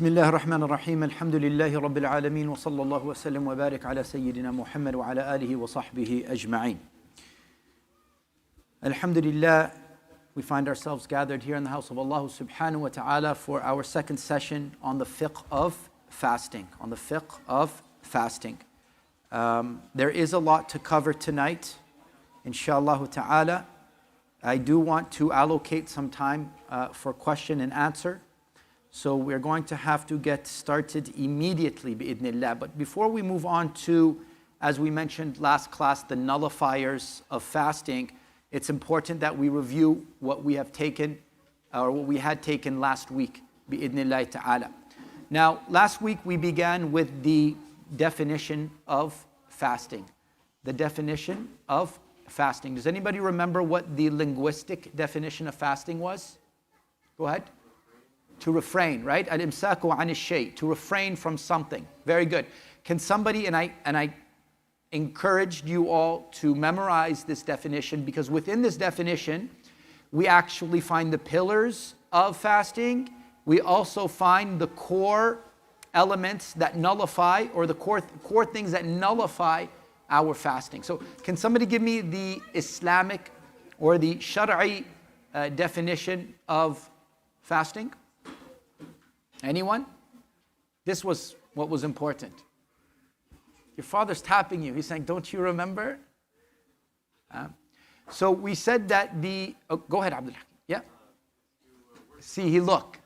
بسم الله الرحمن الرحيم الحمد لله رب العالمين وصلى الله وسلم وبارك على سيدنا محمد وعلى آله وصحبه أجمعين. Alhamdulillah, we find ourselves gathered here in the house of Allah subhanahu wa ta'ala for our second session on the fiqh of fasting. There is a lot to cover tonight, inshallah ta'ala. I do want to allocate some time for question and answer. So we're going to have to get started immediately, bi'idhnillah. But before we move on to, as we mentioned last class, the nullifiers of fasting, it's important that we review what we have taken, or what we had taken last week, bi'idhnillah ta'ala. Now, last week we began with the definition of fasting. The definition of fasting. Does anybody remember what the linguistic definition of fasting was? Go ahead. To refrain, right? Al-imsaku an ash-shay, to refrain from something. Very good. Can somebody, and I encouraged you all to memorize this definition, because within this definition, we actually find the pillars of fasting. We also find the core elements that nullify, or the core things that nullify our fasting. So can somebody give me the Islamic or the Shar'i definition of fasting? Anyone? This was what was important. Your father's tapping you. He's saying, don't you remember? So we said that go ahead, Abdul Hakim. Yeah? See, look.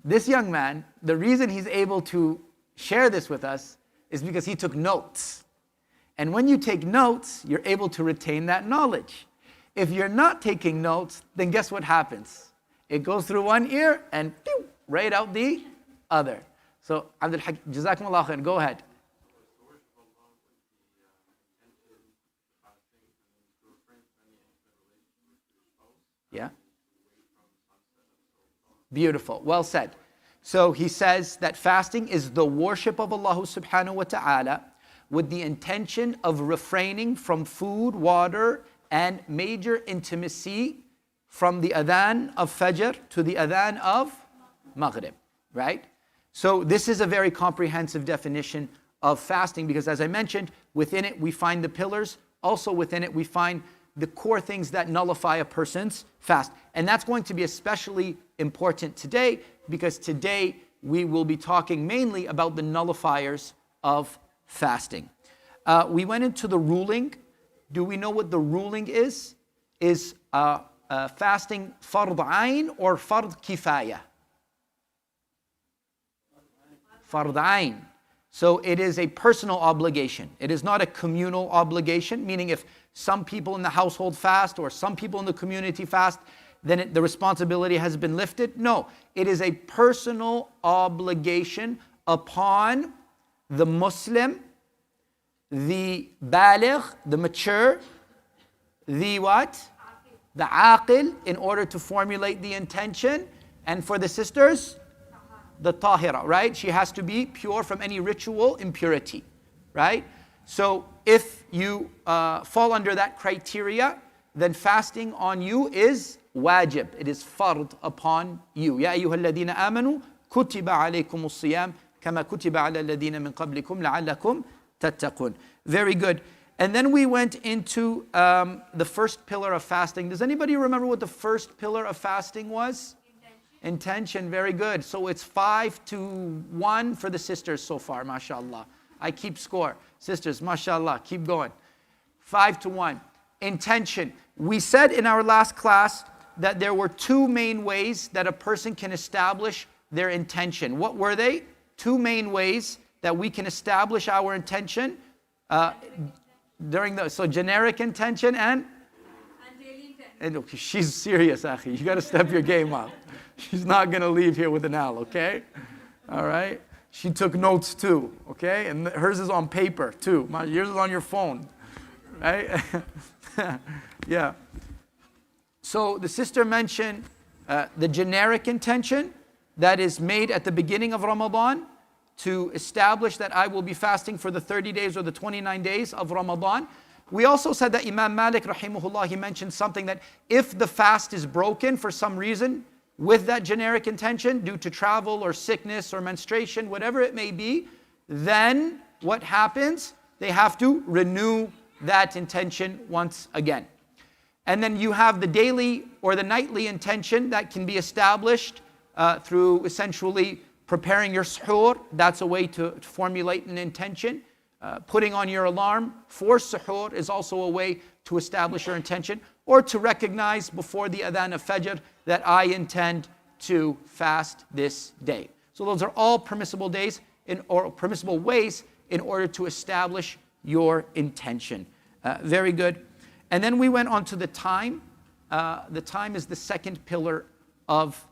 This young man, the reason he's able to share this with us is because he took notes. And when you take notes, you're able to retain that knowledge. If you're not taking notes, then guess what happens? It goes through one ear and pew, right out the other. So, Abdul Hakim, Jazakumullah khair, go ahead. Yeah? Beautiful, well said. So he says that fasting is the worship of Allah subhanahu wa ta'ala with the intention of refraining from food, water, and major intimacy from the adhan of Fajr to the adhan of Maghrib, right? So this is a very comprehensive definition of fasting, because as I mentioned, within it we find the pillars. Also within it we find the core things that nullify a person's fast. And that's going to be especially important today, because today we will be talking mainly about the nullifiers of fasting. We went into the ruling. Do we know what the ruling is? Is fasting fard ayn or fard kifaya? Fard ayn. So it is a personal obligation. It is not a communal obligation, meaning if some people in the household fast or some people in the community fast, then the responsibility has been lifted. No, it is a personal obligation upon the Muslim, the baligh, the mature, the what? The aqil, in order to formulate the intention. And for the sisters, the tahira, right? She has to be pure from any ritual impurity, right? So if you fall under that criteria, then fasting on you is wajib. It is fard upon you. Ya ayyuhal ladhina amanu, kutiba alaykumus siyam, kama kutiba ala alladhina min qablikum la'allakum tattaqun. Very good. And then we went into the first pillar of fasting. Does anybody remember what the first pillar of fasting was? Intention. Very good. So it's 5-1 for the sisters so far, mashallah. I keep score. Sisters, mashallah, keep going. 5-1. Intention. We said in our last class that there were two main ways that a person can establish their intention. What were they? Two main ways that we can establish our intention. So generic intention and daily intention. And she's serious, Akhi. You got to step your game up. She's not going to leave here with an L, okay? All right? She took notes too, okay? And hers is on paper too. Yours is on your phone, right? Yeah. So the sister mentioned the generic intention that is made at the beginning of Ramadan to establish that I will be fasting for the 30 days or the 29 days of Ramadan. We also said that Imam Malik, rahimahullah, he mentioned something that if the fast is broken for some reason, with that generic intention due to travel or sickness or menstruation, whatever it may be, then what happens? They have to renew that intention once again. And then you have the daily or the nightly intention that can be established through essentially preparing your suhoor. That's a way to formulate an intention. Putting on your alarm for suhoor is also a way to establish your intention, or to recognize before the adhan of Fajr that I intend to fast this day. So those are all permissible days or permissible ways in order to establish your intention. Very good. And then we went on to the time. The time is the second pillar of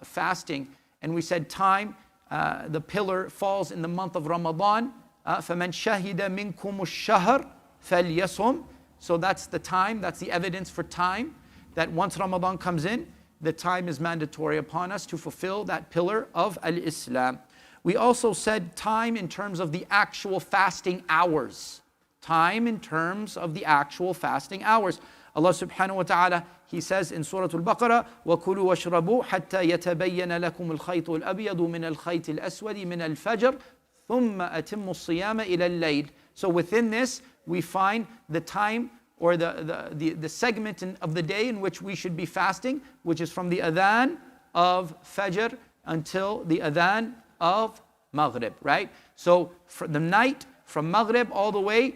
fasting. And we said time, the pillar falls in the month of Ramadan. فَمَنْ شَهِدَ مِنْكُمُ الشَّهْرَ فَلْيَصُمْ. So that's the time, that's the evidence for time, that once Ramadan comes in, the time is mandatory upon us to fulfill that pillar of al-Islam. We also said time in terms of the actual fasting hours. Time in terms of the actual fasting hours. Allah subhanahu wa ta'ala, He says in Surah Al-Baqarah, وَكُلُوا وَاشْرَبُوا حَتَّى يَتَبَيَّنَ لَكُمُ الْخَيْطُ الْأَبْيَضُ مِنَ الْخَيْطِ الْأَسْوَدِ مِنَ الْفَجْرِ ثُمَّ أَتِمُّوا الصِّيَامَ إِلَى اللَّيْلِ. So within this, we find the time or the segment of the day in which we should be fasting, which is from the adhan of Fajr until the adhan of Maghrib, right? So for the night from Maghrib all the way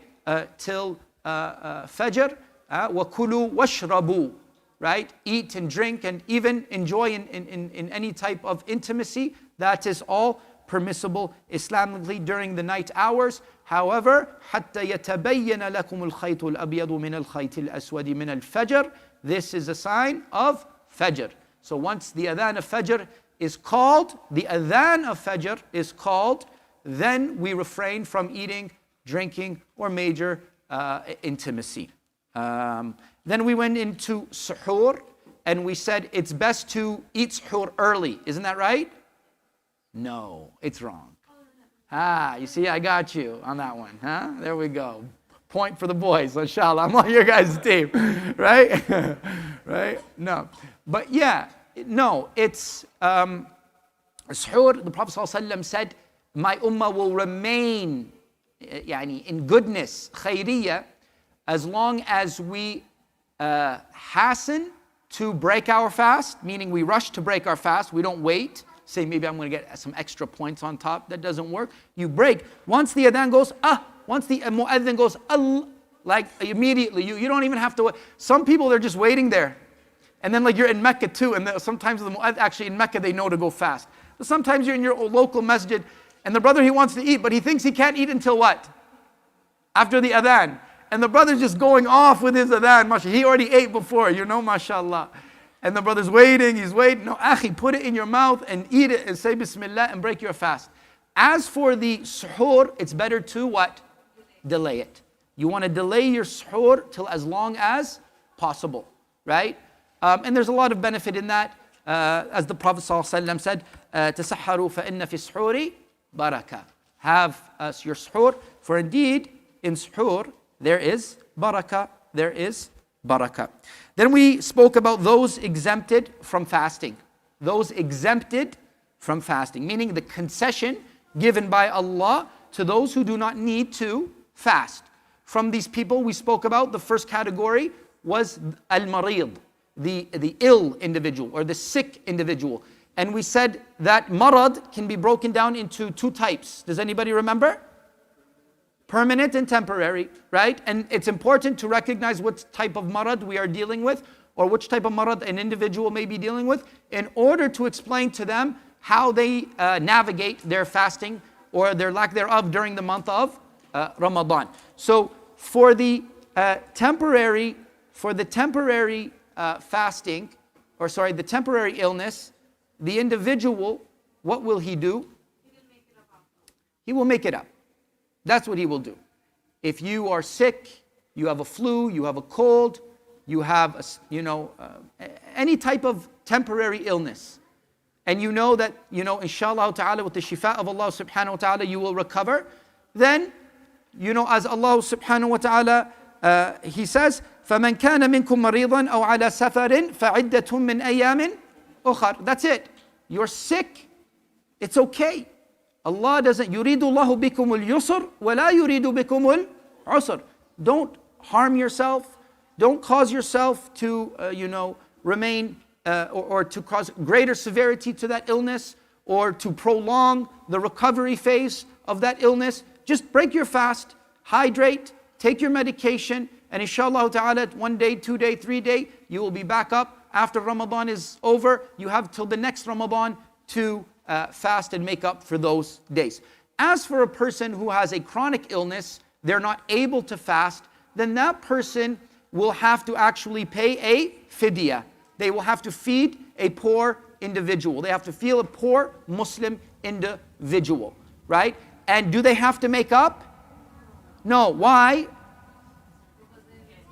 till Fajr, وَكُلُوا وَاشْرَبُوا, right? Eat and drink and even enjoy in any type of intimacy. That is all permissible Islamically during the night hours. However, حَتَّى يَتَبَيَّنَ لَكُمُ الْخَيْطُ الْأَبْيَضُ مِنَ الْخَيْطِ الْأَسْوَدِ مِنَ الْفَجْرِ. This is a sign of Fajr. So once the adhan of Fajr is called, then we refrain from eating, drinking, or major intimacy. Then we went into suhoor, and we said it's best to eat suhoor early. Isn't that right? No, it's wrong. You see, I got you on that one. There we go. Point for the boys, inshallah. I'm on your guys' team, right? Right? No. But yeah, no, it's suhoor. The Prophet ﷺ said, my ummah will remain in goodness, khayriyah, as long as we hasten to break our fast, meaning we rush to break our fast, we don't wait, say maybe I'm going to get some extra points on top. That doesn't work. You break. Once the adhan goes, once the mu'adhin goes, like immediately, you don't even have to wait. Some people, they're just waiting there. And then like you're in Mecca too, and sometimes the mu'adhin, actually in Mecca, they know to go fast. But sometimes you're in your local masjid, and the brother, he wants to eat, but he thinks he can't eat until what? After the adhan. And the brother's just going off with his adhan, mashallah. He already ate before, mashallah. And the brother's waiting, he's waiting. No, akhi, put it in your mouth and eat it and say Bismillah and break your fast. As for the suhoor, it's better to what? Delay it. You want to delay your suhoor till as long as possible, right? And there's a lot of benefit in that. As the Prophet ﷺ said, تَسَحَّرُوا فَإِنَّ فِي السُّحُورِ barakah. Have your suhoor, for indeed in suhoor there is barakah, there is barakah. Then we spoke about those exempted from fasting. Those exempted from fasting, meaning the concession given by Allah to those who do not need to fast. From these people we spoke about, the first category was al-marid, the ill individual or the sick individual. And we said that marad can be broken down into two types. Does anybody remember? Permanent and temporary, right? And it's important to recognize what type of marad we are dealing with, or which type of marad an individual may be dealing with, in order to explain to them how they navigate their fasting or their lack thereof during the month of Ramadan. So for the temporary fasting, the temporary illness, the individual, what will he do? He will make it up. That's what he will do. If you are sick, you have a flu, you have a cold, you have any type of temporary illness, and you know that, inshallah ta'ala, with the shifa of Allah subhanahu wa ta'ala, you will recover, then, as Allah subhanahu wa ta'ala, He says, فَمَنْ كَانَ مِنْكُمْ مَرِيضًا أَوْ عَلَى سَفَرٍ فَعِدَّةٌ مِّنْ أَيَّامٍ أخر. That's it. You're sick. It's okay. Allah doesn't, يريد الله بكم اليسر ولا يريد بكم العسر. Don't harm yourself. Don't cause yourself to, remain or to cause greater severity to that illness or to prolong the recovery phase of that illness. Just break your fast, hydrate, take your medication, and inshallah ta'ala, 1 day, 2 day, 3 day, you will be back up. After Ramadan is over, you have till the next Ramadan to fast and make up for those days. As for a person who has a chronic illness, they're not able to fast, then that person will have to actually pay a fidyah. They will have to feed a poor individual. They have to feed a poor Muslim individual, right? And do they have to make up? No. Why?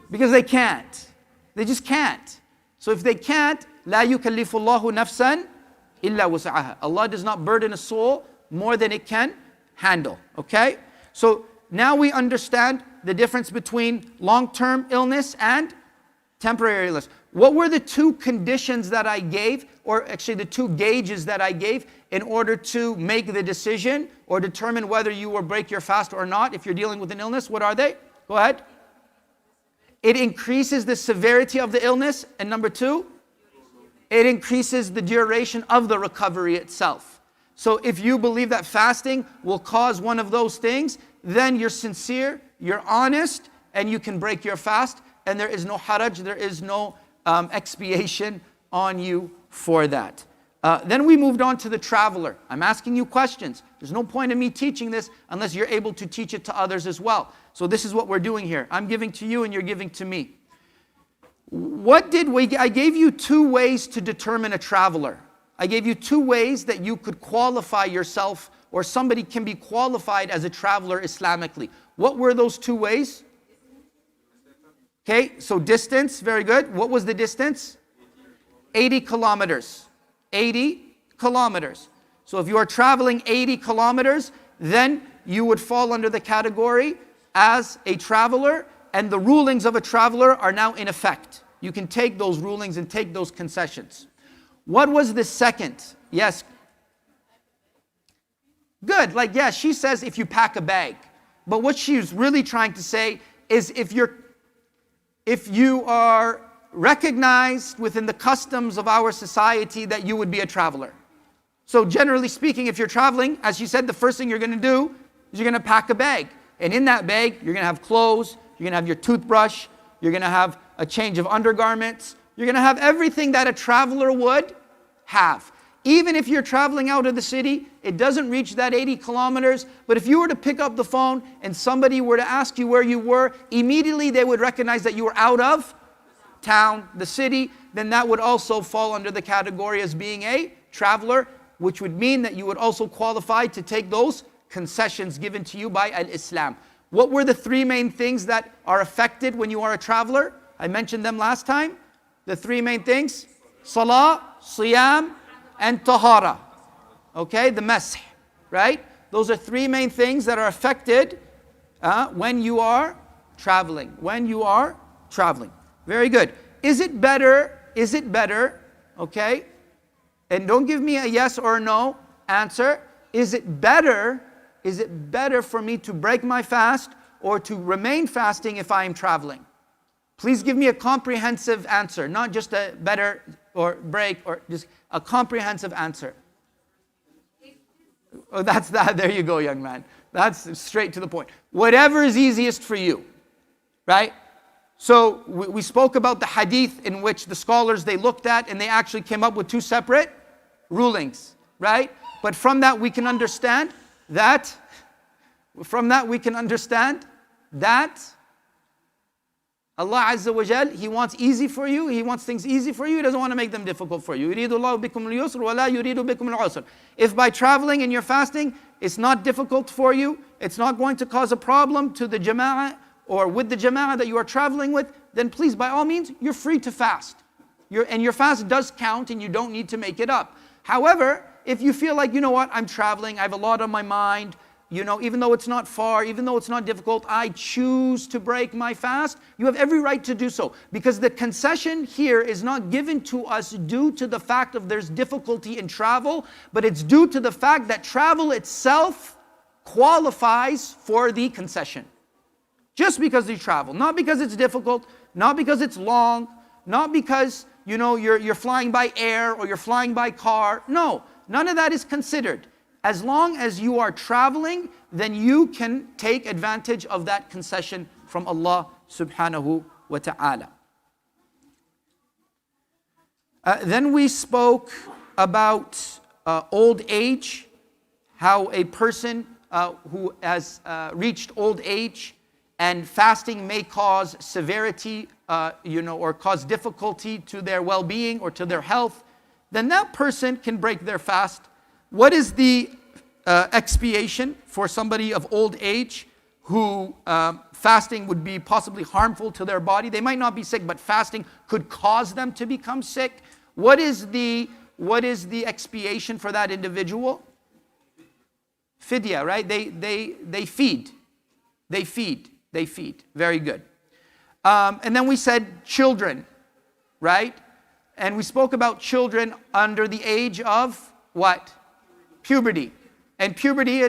Because they can't. They just can't. So if they can't, لا يكلف الله نفسا إلا وسعها. Allah does not burden a soul more than it can handle. Okay? So now we understand the difference between long-term illness and temporary illness. What were the two conditions that I gave, or actually the two gauges that I gave in order to make the decision or determine whether you will break your fast or not if you're dealing with an illness? What are they? Go ahead. It increases the severity of the illness. And number two, it increases the duration of the recovery itself. So if you believe that fasting will cause one of those things, then you're sincere, you're honest, and you can break your fast. And there is no haraj, there is no expiation on you for that. Then we moved on to the traveler. I'm asking you questions. There's no point in me teaching this unless you're able to teach it to others as well. So this is what we're doing here. I'm giving to you and you're giving to me. I gave you two ways to determine a traveler. I gave you two ways that you could qualify yourself, or somebody can be qualified as a traveler Islamically. What were those two ways? Okay, so distance, very good. What was the distance? 80 kilometers. 80 kilometers. So if you are traveling 80 kilometers, then you would fall under the category as a traveler, and the rulings of a traveler are now in effect. You can take those rulings and take those concessions. What was the second? Yes. Good, she says if you pack a bag. But what she's really trying to say is if you are recognized within the customs of our society that you would be a traveler. So generally speaking, if you're traveling, as she said, the first thing you're going to do is you're going to pack a bag. And in that bag, you're going to have clothes, you're going to have your toothbrush, you're going to have a change of undergarments, you're going to have everything that a traveler would have. Even if you're traveling out of the city, it doesn't reach that 80 kilometers, but if you were to pick up the phone and somebody were to ask you where you were, immediately they would recognize that you were out of town, the city, then that would also fall under the category as being a traveler, which would mean that you would also qualify to take those concessions given to you by Al-Islam. What were the three main things that are affected when you are a traveler? I mentioned them last time. The three main things: Salah, Siyam, and Tahara. Okay, the Masih, right? Those are three main things that are affected when you are traveling. When you are traveling. Very good. Is it better, okay? And don't give me a yes or no answer. Is it better for me to break my fast or to remain fasting if I am traveling? Please give me a comprehensive answer, not just a better or break, or just a comprehensive answer. Oh, that's that. There you go, young man. That's straight to the point. Whatever is easiest for you, right? So we spoke about the hadith in which the scholars, they looked at and they actually came up with two separate rulings, right? But from that we can understand that Allah Azza wa Jal, He wants easy for you. He wants things easy for you. He doesn't want to make them difficult for you. يُرِيدُ اللَّهُ بِكُمُ الْيُسْرَ وَلَا يُرِيدُ بِكُمُ الْعُسْرَ. If by traveling and you're fasting, it's not difficult for you, it's not going to cause a problem to the jama'ah or with the jama'ah that you are traveling with, then please, by all means, you're free to fast. And your fast does count and you don't need to make it up. However, if you feel like, you know what, I'm traveling, I have a lot on my mind, even though it's not far, even though it's not difficult, I choose to break my fast. You have every right to do so. Because the concession here is not given to us due to the fact of there's difficulty in travel, but it's due to the fact that travel itself qualifies for the concession. Just because you travel. Not because it's difficult, not because it's long, not because you're flying by air or you're flying by car. No, none of that is considered. As long as you are traveling, then you can take advantage of that concession from Allah subhanahu wa ta'ala. Then we spoke about old age, how a person who has reached old age and fasting may cause severity, or cause difficulty to their well-being or to their health, then that person can break their fast. What is the expiation for somebody of old age who fasting would be possibly harmful to their body? They might not be sick, but fasting could cause them to become sick. What is the expiation for that individual? Fidya, right? They feed. Very good. And then we said children, right? And we spoke about children under the age of what? Puberty. And puberty,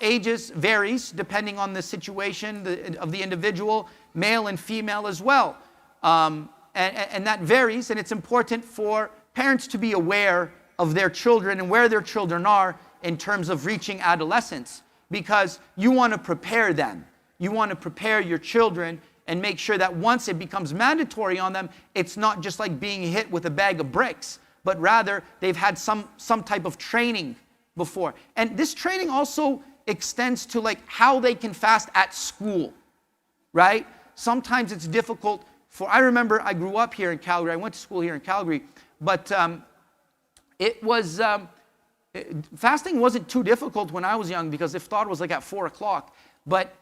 ages varies depending on the situation of the individual, male and female as well. And that varies, and it's important for parents to be aware of their children and where their children are in terms of reaching adolescence, because you want to prepare them. You want to prepare your children and make sure that once it becomes mandatory on them, it's not just like being hit with a bag of bricks, but rather they've had some type of training before. And this training also extends to like how they can fast at school, right? Sometimes it's difficult I remember I grew up here in Calgary. I went to school here in Calgary, but fasting wasn't too difficult when I was young because iftar was like at 4 o'clock. But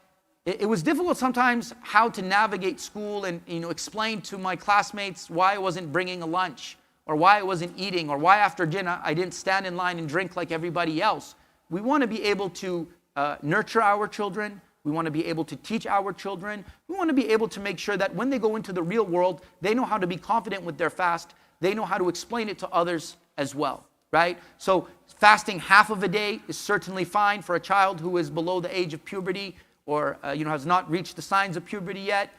it was difficult sometimes how to navigate school and explain to my classmates why I wasn't bringing a lunch, or why I wasn't eating, or why after dinner I didn't stand in line and drink like everybody else. We want to be able to nurture our children. We want to be able to teach our children. We want to be able to make sure that when they go into the real world, they know how to be confident with their fast. They know how to explain it to others as well, right? So fasting half of a day is certainly fine for a child who is below the age of puberty, or has not reached the signs of puberty yet.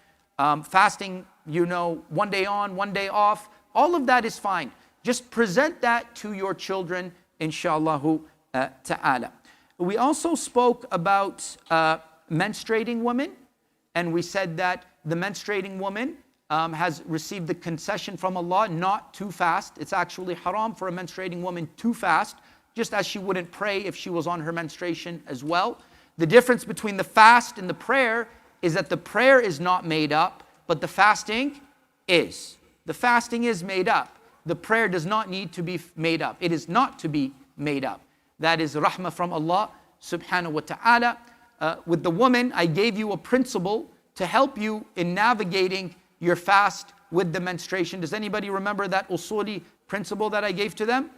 Fasting, 1 day on, 1 day off, all of that is fine. Just present that to your children, inshallah ta'ala. We also spoke about menstruating women, and we said that the menstruating woman has received the concession from Allah not to fast. It's actually haram for a menstruating woman to fast, just as she wouldn't pray if she was on her menstruation as well. The difference between the fast and the prayer is that the prayer is not made up, but the fasting is. The fasting is made up. The prayer does not need to be made up. It is not to be made up. That is rahmah from Allah subhanahu wa ta'ala. With the woman, I gave you a principle to help you in navigating your fast with the menstruation. Does anybody remember that usuli principle that I gave to them?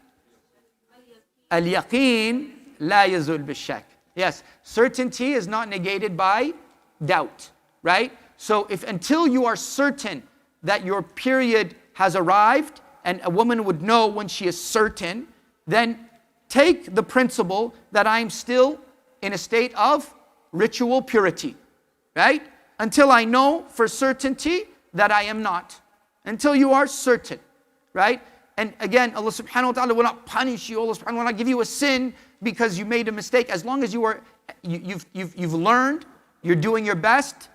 Al-yaqeen la yazul bil-shak. Yes, certainty is not negated by doubt, right? So until you are certain that your period has arrived, and a woman would know when she is certain, then take the principle that I am still in a state of ritual purity, right? Until I know for certainty that I am not. Until you are certain, right? And again, Allah subhanahu wa ta'ala will not punish you. Allah subhanahu wa ta'ala will not give you a sin because you made a mistake. As long as you've learned, you're doing your best,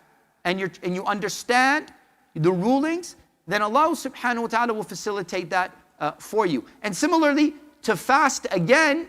and you understand the rulings, then Allah subhanahu wa ta'ala will facilitate that for you. And similarly, to fast again,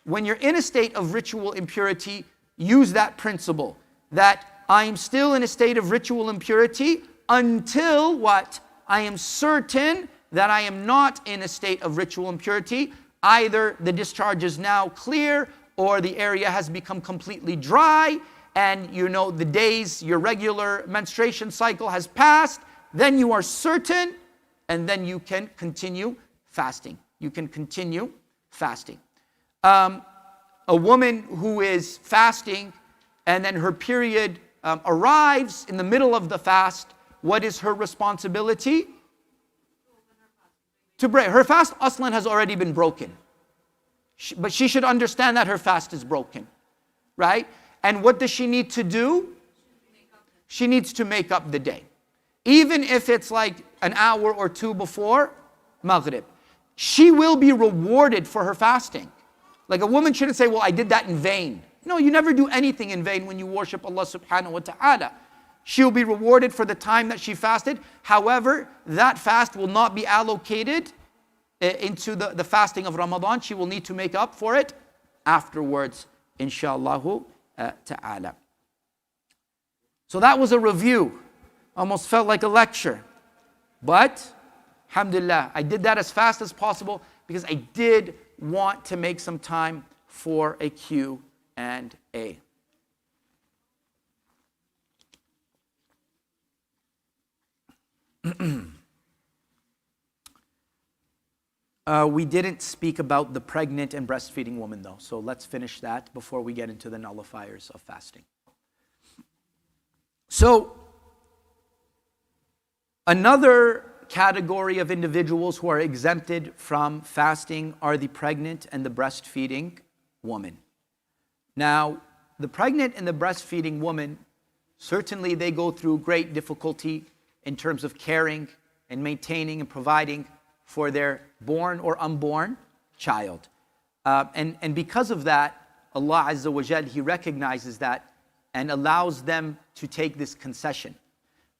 when you're in a state of ritual impurity, use that principle, that I am still in a state of ritual impurity until what? I am certain that I am not in a state of ritual impurity. Either the discharge is now clear, or the area has become completely dry, and the days, your regular menstruation cycle has passed. Then you are certain, and then you can continue fasting. You can continue fasting. a woman who is fasting and then her period arrives in the middle of the fast, what is her responsibility? To break. Her fast aslan has already been broken. But she should understand that her fast is broken. Right? And what does she need to do? She needs to make up the day. Even if it's like an hour or two before Maghrib. She will be rewarded for her fasting. Like a woman shouldn't say, well, I did that in vain. No, you never do anything in vain when you worship Allah subhanahu wa ta'ala. She'll be rewarded for the time that she fasted. However, that fast will not be allocated into the fasting of Ramadan. She will need to make up for it afterwards, inshallah ta'ala. So that was a review. Almost felt like a lecture. But, alhamdulillah, I did that as fast as possible because I did want to make some time for a Q&A. We didn't speak about the pregnant and breastfeeding woman though, so let's finish that before we get into the nullifiers of fasting. So, another category of individuals who are exempted from fasting are the pregnant and the breastfeeding woman. Now, the pregnant and the breastfeeding woman, certainly they go through great difficulty in terms of caring and maintaining and providing for their born or unborn child. And because of that, Allah Azza wa Jal, He recognizes that and allows them to take this concession.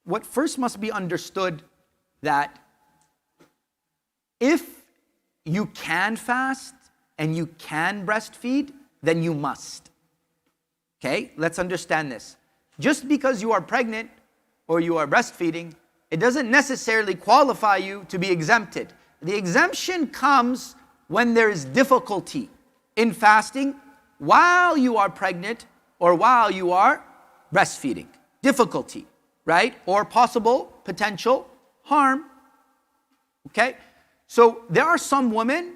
What first must be understood that if you can fast and you can breastfeed, then you must. Okay, let's understand this. Just because you are pregnant or you are breastfeeding, it doesn't necessarily qualify you to be exempted. The exemption comes when there is difficulty in fasting while you are pregnant or while you are breastfeeding. Difficulty, right? Or possible potential harm. Okay? So there are some women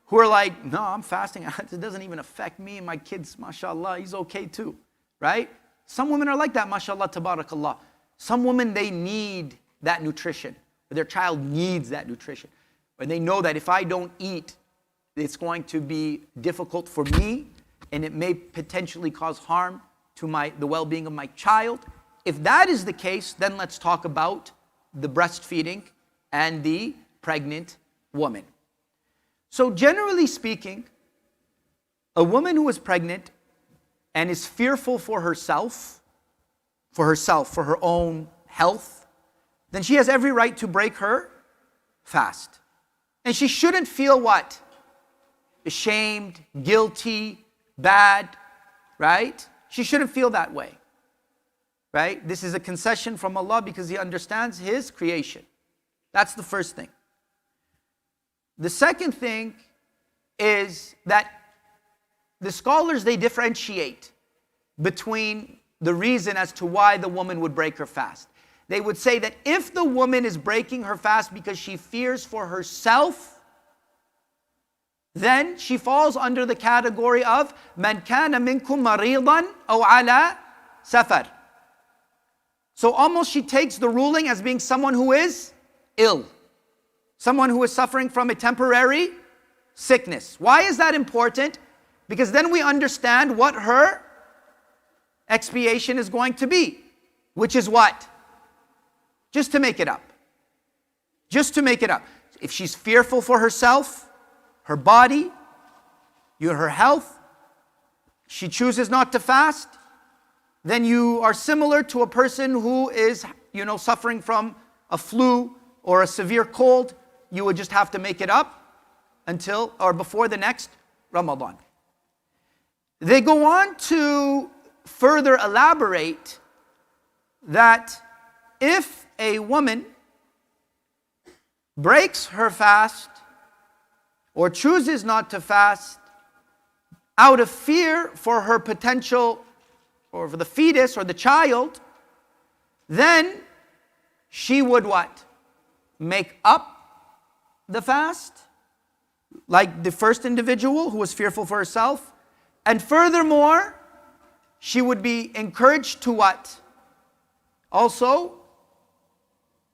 who are like, no, I'm fasting. It doesn't even affect me and my kids, mashallah, he's okay too. Right? Some women are like that, mashallah, tabarakallah. Some women, they need that nutrition. Their child needs that nutrition. Or they know that if I don't eat, it's going to be difficult for me and it may potentially cause harm to the well-being of my child. If that is the case, then let's talk about the breastfeeding and the pregnant woman. So generally speaking, a woman who is pregnant and is fearful for herself, for her own health, then she has every right to break her fast. And she shouldn't feel what? Ashamed, guilty, bad, right? She shouldn't feel that way, right? This is a concession from Allah because He understands His creation. That's the first thing. The second thing is that the scholars, they differentiate between the reason as to why the woman would break her fast. They would say that if the woman is breaking her fast because she fears for herself, then she falls under the category of man kana minkum maridan aw ala safar. So almost she takes the ruling as being someone who is ill, someone who is suffering from a temporary sickness. Why is that important? Because then we understand what her expiation is going to be, which is what? Just to make it up. Just to make it up. If she's fearful for herself, her body, her health, she chooses not to fast, then you are similar to a person who is, suffering from a flu or a severe cold. You would just have to make it up until or before the next Ramadan. They go on to further elaborate that if a woman breaks her fast or chooses not to fast out of fear for her potential or for the fetus or the child, then she would what? Make up the fast, like the first individual who was fearful for herself, And furthermore, she would be encouraged to what? Also,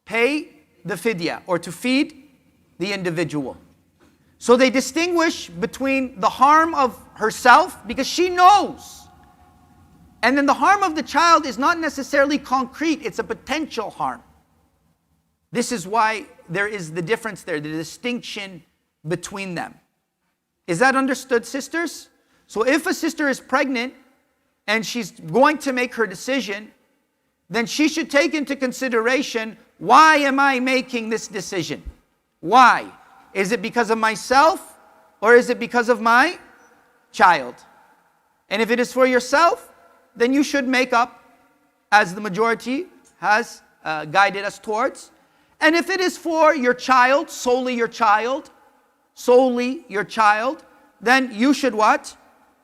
pay the fidya, or to feed the individual. So they distinguish between the harm of herself, because she knows. And then the harm of the child is not necessarily concrete, it's a potential harm. This is why there is the difference there, the distinction between them. Is that understood, sisters? So if a sister is pregnant and she's going to make her decision, then she should take into consideration, why am I making this decision? Why? Is it because of myself, or is it because of my child? And if it is for yourself, then you should make up as the majority has guided us towards. And if it is for your child, solely your child, then you should what?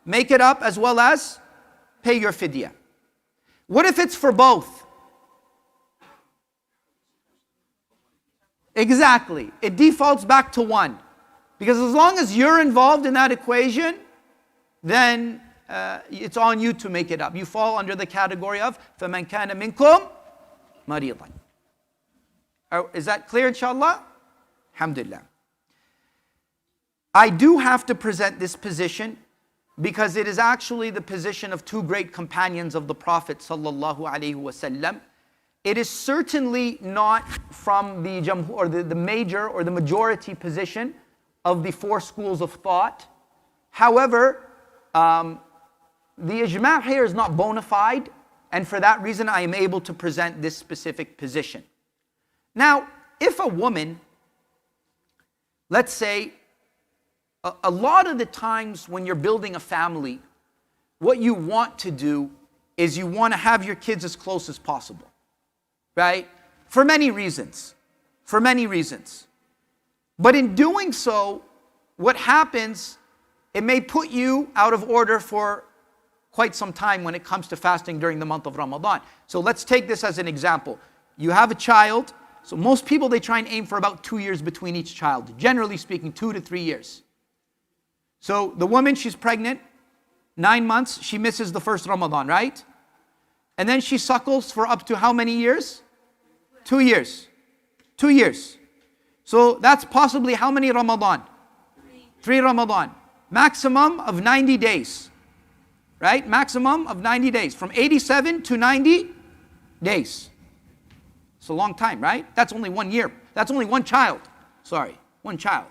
Make it up as well as pay your fidya. What if it's for both? Exactly. It defaults back to one. Because as long as you're involved in that equation, then it's on you to make it up. You fall under the category of فَمَنْ كَانَ مِنْكُمْ مَرِيضًا. Is that clear, inshallah? Alhamdulillah. I do have to present this position because it is actually the position of two great companions of the Prophet sallallahu alaihi wasallam. It is certainly not from the jamhur, or the major or the majority position of the four schools of thought. However, the ijma' here is not bona fide, and for that reason I am able to present this specific position. Now, if a woman, let's say, a lot of the times when you're building a family, what you want to do is you want to have your kids as close as possible, right? For many reasons. But in doing so, what happens, it may put you out of order for quite some time when it comes to fasting during the month of Ramadan. So let's take this as an example. You have a child. So most people, they try and aim for about 2 years between each child. Generally speaking, 2 to 3 years. So the woman, she's pregnant, 9 months, she misses the first Ramadan, right? And then she suckles for up to how many years? 2 years. 2 years. So that's possibly how many Ramadan? 3 Ramadan. Maximum of 90 days. Right? Maximum of 90 days. From 87 to 90 days. It's a long time, right? That's only 1 year. That's only one child. One child.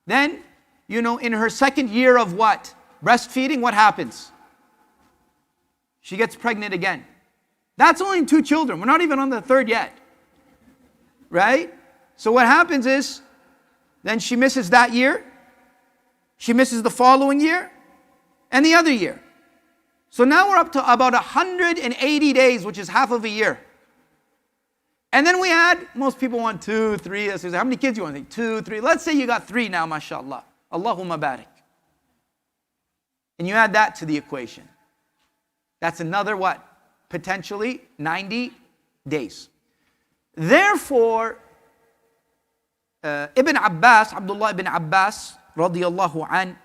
Then, in her second year of what? Breastfeeding, what happens? She gets pregnant again. That's only 2 children. We're not even on the third yet. Right? So what happens is, then she misses that year. She misses the following year. And the other year. So now we're up to about 180 days, which is half of a year. And then we add, most people want 2, 3. How many kids you want? 2, 3. Let's say you got 3 now, mashallah. Allahumma barik. And you add that to the equation. That's another what? Potentially 90 days. Therefore, Abdullah ibn Abbas, radiyallahu an,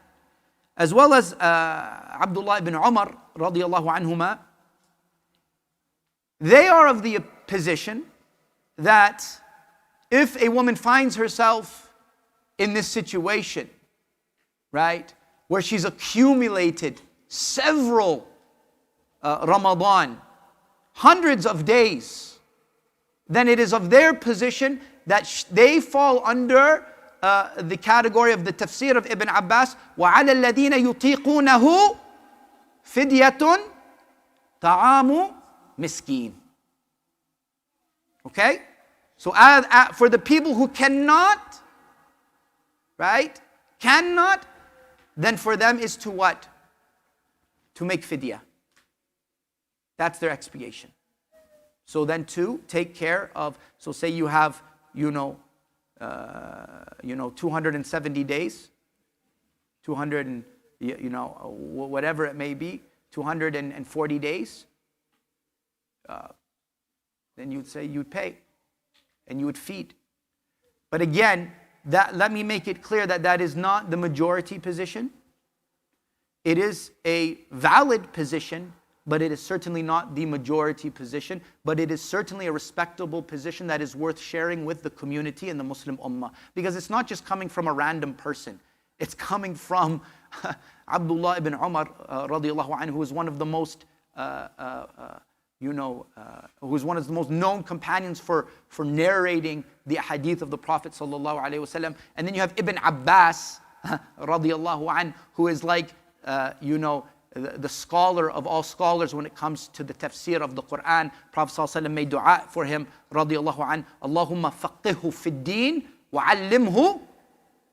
as well as Abdullah ibn Umar, radiyallahu anhuma, they are of the position that if a woman finds herself in this situation, right, where she's accumulated several Ramadan, hundreds of days, then it is of their position that they fall under the category of the tafsir of Ibn Abbas, وَعَلَى الَّذِينَ يُطِيقُونَهُ فِدْيَةٌ طَعَامُ مِسْكِينٍ. Okay? So for the people who cannot, right? Cannot, then for them is to what? To make fidya. That's their expiation. So then to take care of, so say you have, 270 days, 200 and, whatever it may be, 240 days, then you'd say you'd pay and you would feed. But again, let me make it clear that is not the majority position. It is a valid position, but it is certainly not the majority position, but it is certainly a respectable position that is worth sharing with the community and the Muslim Ummah. Because it's not just coming from a random person. It's coming from Abdullah ibn Umar radiallahu anhu, who is one of the most, who is one of the most known companions for narrating the hadith of the Prophet sallallahu alaihi wasallam. And then you have Ibn Abbas radiallahu anhu, who is like, the scholar of all scholars when it comes to the tafsir of the Quran. Prophet ﷺ made dua for him, radiallahu anhu, Allahumma faqihhu fid deen wa allimhu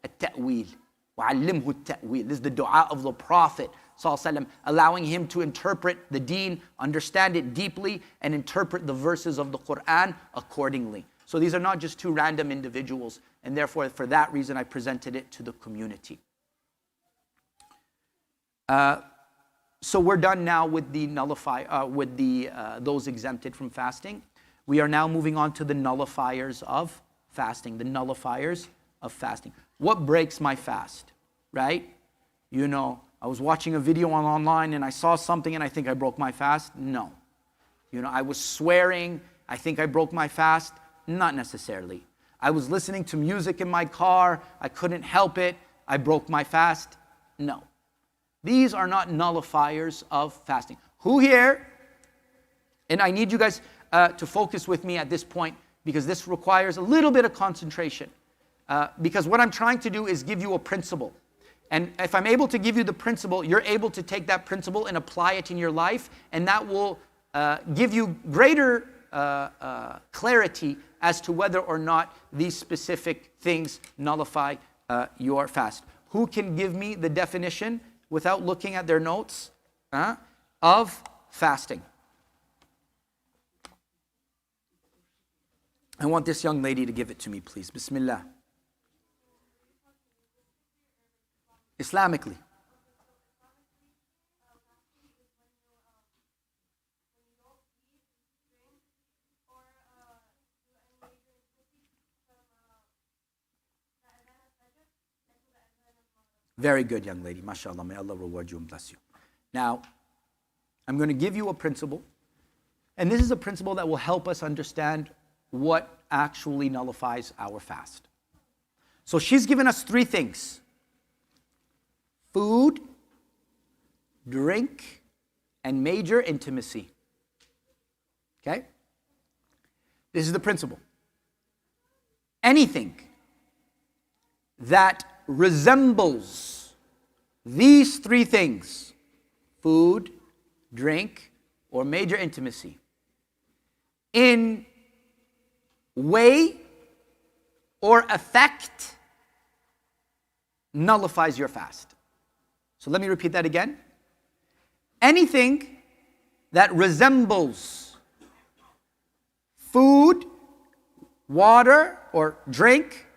at-ta'wil. Wa allimhu at-ta'wil. This is the dua of the Prophet ﷺ, allowing him to interpret the deen, understand it deeply, and interpret the verses of the Quran accordingly. So these are not just two random individuals, and therefore for that reason I presented it to the community. So we're done now with the those exempted from fasting. We are now moving on to the nullifiers of fasting. The nullifiers of fasting. What breaks my fast, right? I was watching a video online and I saw something and I think I broke my fast. No. I was swearing. I think I broke my fast. Not necessarily. I was listening to music in my car. I couldn't help it. I broke my fast. No. These are not nullifiers of fasting. Who here, and I need you guys to focus with me at this point because this requires a little bit of concentration. Because what I'm trying to do is give you a principle. And if I'm able to give you the principle, you're able to take that principle and apply it in your life, and that will give you greater clarity as to whether or not these specific things nullify your fast. Who can give me the definition without looking at their notes of fasting? I want this young lady to give it to me, please. Bismillah. Islamically. Very good, young lady. MashaAllah. May Allah reward you and bless you. Now, I'm going to give you a principle. And this is a principle that will help us understand what actually nullifies our fast. So she's given us three things: food, drink, and major intimacy. Okay? This is the principle. Anything that resembles these three things, food, drink, or major intimacy, in way or effect, nullifies your fast. So let me repeat that again. Anything that resembles food, water, or drink,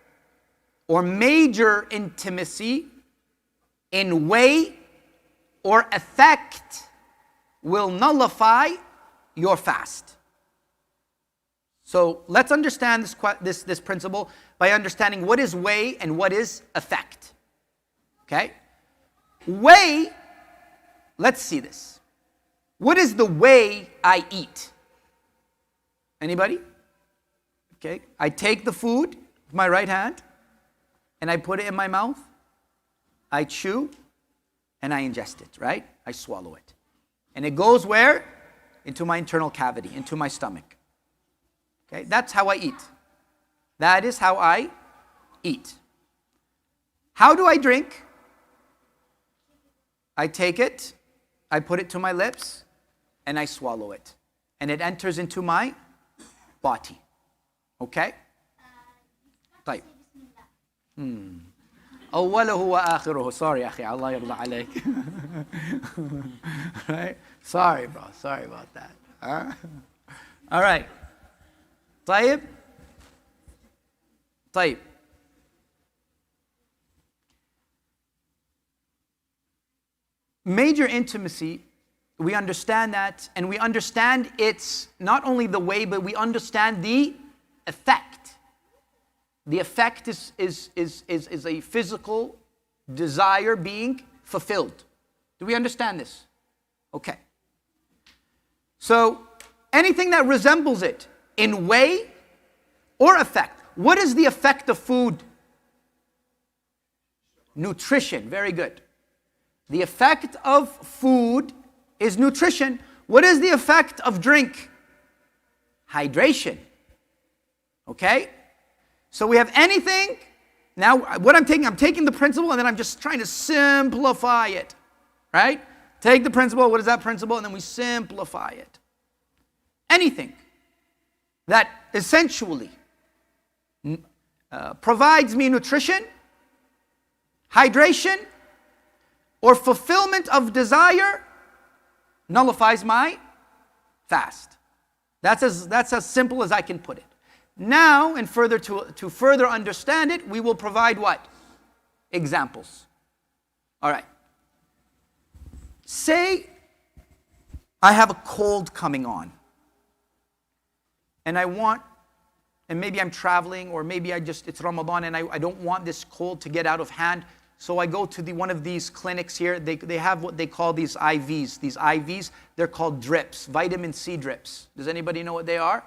or major intimacy in way or effect will nullify your fast. So let's understand this principle by understanding what is way and what is effect. Okay? Way, let's see this. What is the way I eat? Anybody? Okay, I take the food with my right hand and I put it in my mouth. I chew and I ingest it, right? I swallow it. And it goes where? Into my internal cavity, into my stomach. Okay, that's how I eat. That is how I eat. How do I drink? I take it, I put it to my lips, and I swallow it. And it enters into my body. Okay? طيب. أوله وآخره. Sorry, أخي. Allah يرضى عليك. Right? Sorry, bro. Sorry about that. All right. طيب. طيب. Major intimacy, we understand that, and we understand it's not only the way, but we understand the effect. The effect is a physical desire being fulfilled. Do we understand this? Okay. So anything that resembles it in way or effect. What is the effect of food? Nutrition. Very good. The effect of food is nutrition. What is the effect of drink? Hydration. Okay? So we have anything. Now, what I'm taking the principle and then I'm just trying to simplify it. Right? Take the principle. What is that principle? And then we simplify it. Anything that essentially provides me nutrition, hydration, or fulfillment of desire nullifies my fast. That's as simple as I can put it. Now, and further to further understand it, we will provide what? Examples. All right. Say I have a cold coming on. And and maybe I'm traveling, or maybe it's Ramadan and I don't want this cold to get out of hand. So I go to one of these clinics here. They have what they call these IVs. These IVs, they're called drips, vitamin C drips. Does anybody know what they are?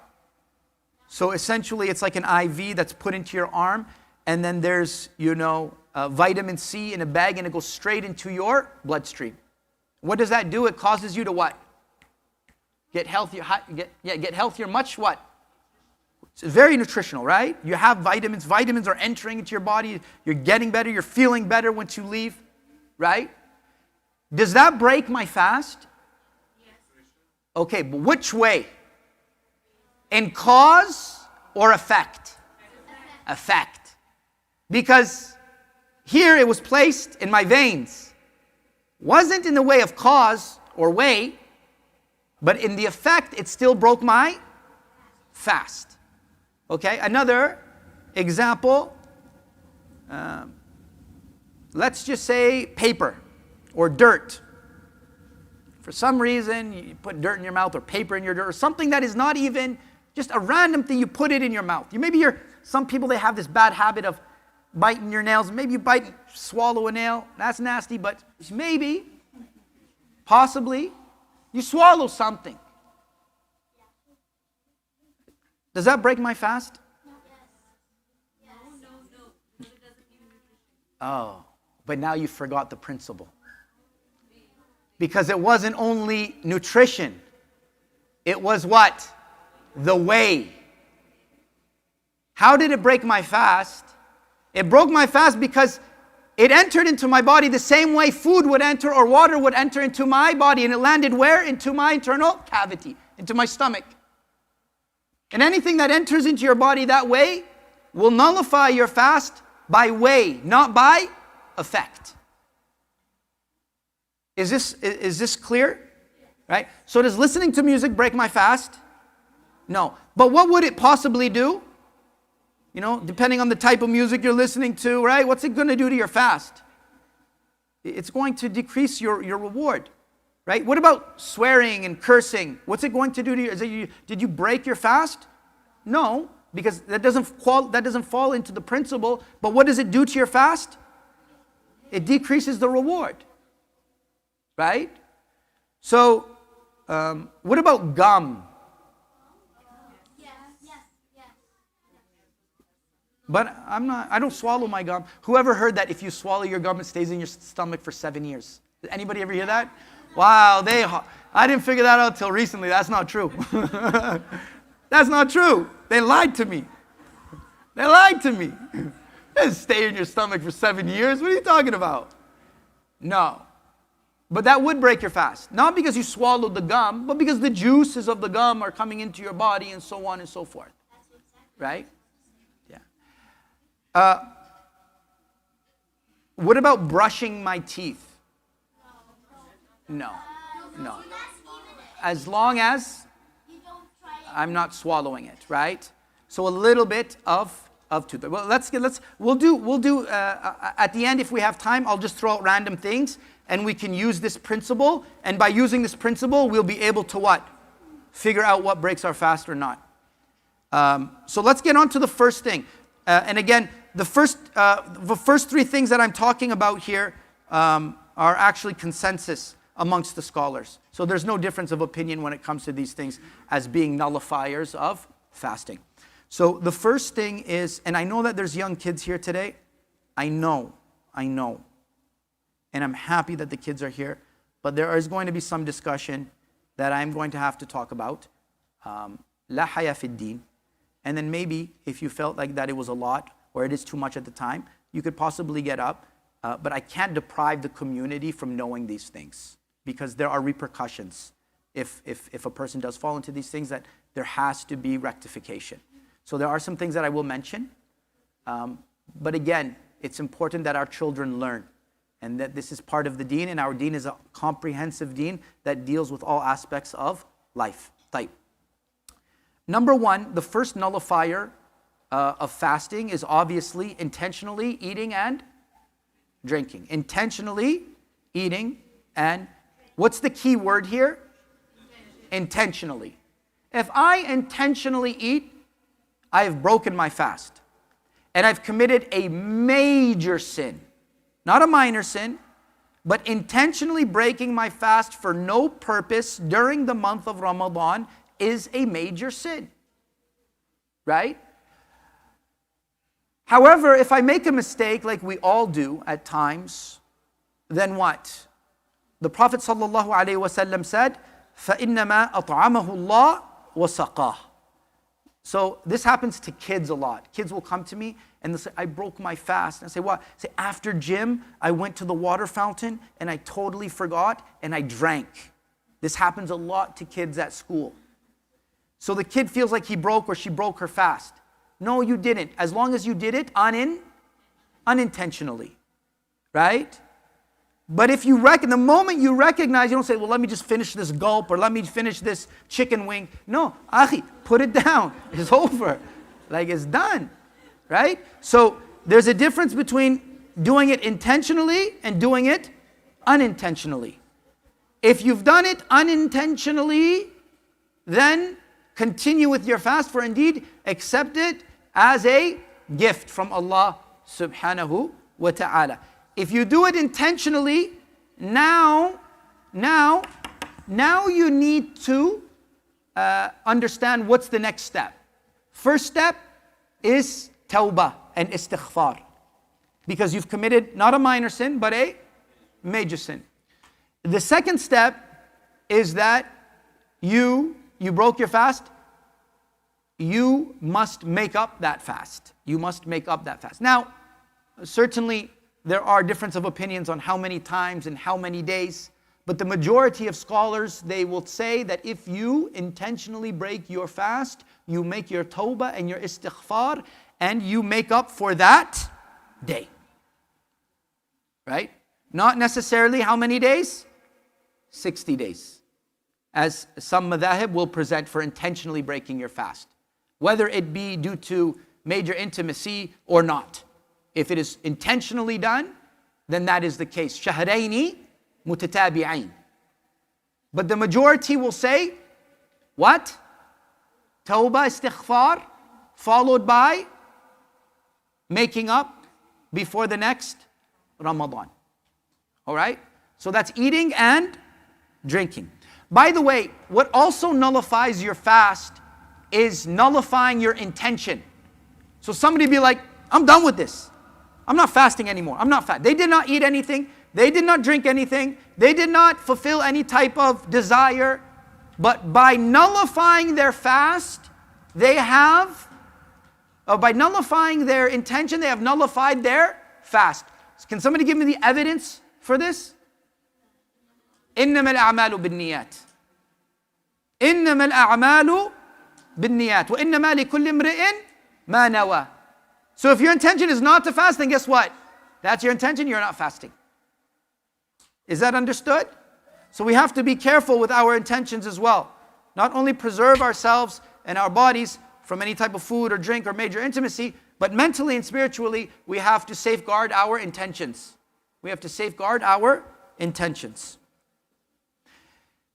So essentially it's like an IV that's put into your arm, and then there's, vitamin C in a bag, and it goes straight into your bloodstream. What does that do? It causes you to what? Get healthier. Get healthier. Much what? It's very nutritional, right? You have vitamins. Vitamins are entering into your body. You're getting better. You're feeling better once you leave, right? Does that break my fast? Yes. Okay, but which way? In cause or effect? Effect. Because here it was placed in my veins. Wasn't in the way of cause or way, but in the effect, it still broke my fast. Okay, another example. Let's just say paper or dirt. For some reason, you put dirt in your mouth or paper in your dirt, or something that is not even just a random thing, you put it in your mouth. Some people, they have this bad habit of biting your nails. Maybe you swallow a nail. That's nasty, but maybe, possibly, you swallow something. Does that break my fast? Oh, but now you forgot the principle. Because it wasn't only nutrition. It was what? The way. How did it break my fast? It broke my fast because it entered into my body the same way food would enter or water would enter into my body. And it landed where? Into my internal cavity, into my stomach. And anything that enters into your body that way will nullify your fast by way, not by effect. Is this clear? Right? So does listening to music break my fast? No. But what would it possibly do? Depending on the type of music you're listening to, right? What's it going to do to your fast? It's going to decrease your reward, right? What about swearing and cursing? What's it going to do to you? Did you break your fast? No, because that doesn't fall into the principle. But what does it do to your fast? It decreases the reward, right? So, what about gum? But I don't swallow my gum. Whoever heard that if you swallow your gum, it stays in your stomach for 7 years? Did anybody ever hear that? Wow, I didn't figure that out till recently. That's not true. That's not true. They lied to me. They lied to me. It doesn't stay in your stomach for 7 years. What are you talking about? No. But that would break your fast. Not because you swallowed the gum, but because the juices of the gum are coming into your body and so on and so forth. Right? What about brushing my teeth? No. As long as I'm not swallowing it, right? So a little bit of tooth. Well, we'll do at the end, if we have time, I'll just throw out random things and we can use this principle, and by using this principle we'll be able to what? Figure out what breaks our fast or not. So let's get on to the first thing. And again, the first three things that I'm talking about here are are actually consensus amongst the scholars. So there's no difference of opinion when it comes to these things as being nullifiers of fasting. So the first thing is, and I know that there's young kids here today. I know. And I'm happy that the kids are here. But there is going to be some discussion that I'm going to have to talk about. La haya fi din. And then maybe if you felt like that it was a lot or it is too much at the time, you could possibly get up. But I can't deprive the community from knowing these things, because there are repercussions if a person does fall into these things, that there has to be rectification. So there are some things that I will mention. But again, it's important that our children learn, and that this is part of the deen, and our deen is a comprehensive deen that deals with all aspects of life. Type. Number one, the first nullifier of fasting is obviously intentionally eating and drinking. Intentionally eating and, what's the key word here? Intentionally. If I intentionally eat, I have broken my fast. And I've committed a major sin. Not a minor sin, but intentionally breaking my fast for no purpose during the month of Ramadan is a major sin. Right? However, if I make a mistake, like we all do at times, then what? The Prophet ﷺ said, فَإِنَّمَا أَطْعَمَهُ اللَّهُ وَسَقَاهُ. So this happens to kids a lot. Kids will come to me and they'll say, I broke my fast. And I say, what? I say, after gym, I went to the water fountain and I totally forgot and I drank. This happens a lot to kids at school. So the kid feels like he broke or she broke her fast. No, you didn't. As long as you did it unintentionally. Right? But if you the moment you recognize, you don't say, well, let me just finish this gulp or let me finish this chicken wing. No, akhi, put it down. It's over. Like, it's done. Right? So there's a difference between doing it intentionally and doing it unintentionally. If you've done it unintentionally, then continue with your fast, for indeed accept it as a gift from Allah subhanahu wa ta'ala. If you do it intentionally, now you need to understand what's the next step. First step is tawbah and istighfar. Because you've committed not a minor sin, but a major sin. The second step is that you broke your fast. You must make up that fast. You must make up that fast. Now, certainly there are difference of opinions on how many times and how many days. But the majority of scholars, they will say that if you intentionally break your fast, you make your tawbah and your istighfar, and you make up for that day. Right? Not necessarily how many days? 60 days. As some madhahib will present for intentionally breaking your fast. Whether it be due to major intimacy or not. If it is intentionally done, then that is the case. Shahraini mutatabi'ain. But the majority will say, what? Tawbah, istighfar, followed by making up before the next Ramadan. Alright? So that's eating and drinking. By the way, what also nullifies your fast is nullifying your intention. So somebody be like, I'm done with this. I'm not fasting anymore. I'm not fast. They did not eat anything. They did not drink anything. They did not fulfill any type of desire. But by nullifying their fast, they have, by nullifying their intention, they have nullified their fast. Can somebody give me the evidence for this? إنما الأعمال بالنيات. إنما الأعمال بالنيات وإنما لكل امرئ ما نوى. So if your intention is not to fast, then guess what? That's your intention, you're not fasting. Is that understood? So we have to be careful with our intentions as well. Not only preserve ourselves and our bodies from any type of food or drink or major intimacy, but mentally and spiritually, we have to safeguard our intentions. We have to safeguard our intentions.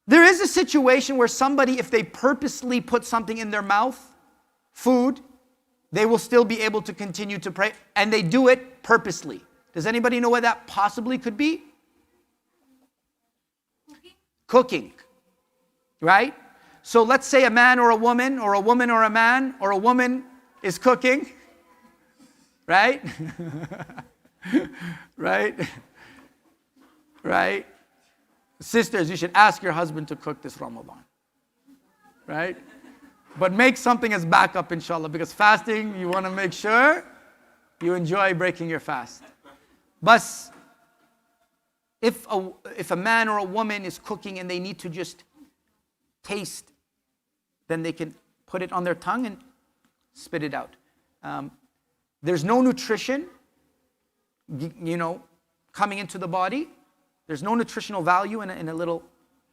There is a situation where somebody, if they purposely put something in their mouth, food, they will still be able to continue to pray, and they do it purposely. Does anybody know what that possibly could be? cooking, right? So let's say a man or a woman or a man or a woman is cooking, right? Right? Right? Sisters, you should ask your husband to cook this Ramadan, right? But make something as backup, inshallah, because fasting, you want to make sure you enjoy breaking your fast. But if a man or a woman is cooking and they need to just taste, then they can put it on their tongue and spit it out. There's no nutrition, coming into the body. There's no nutritional value in a little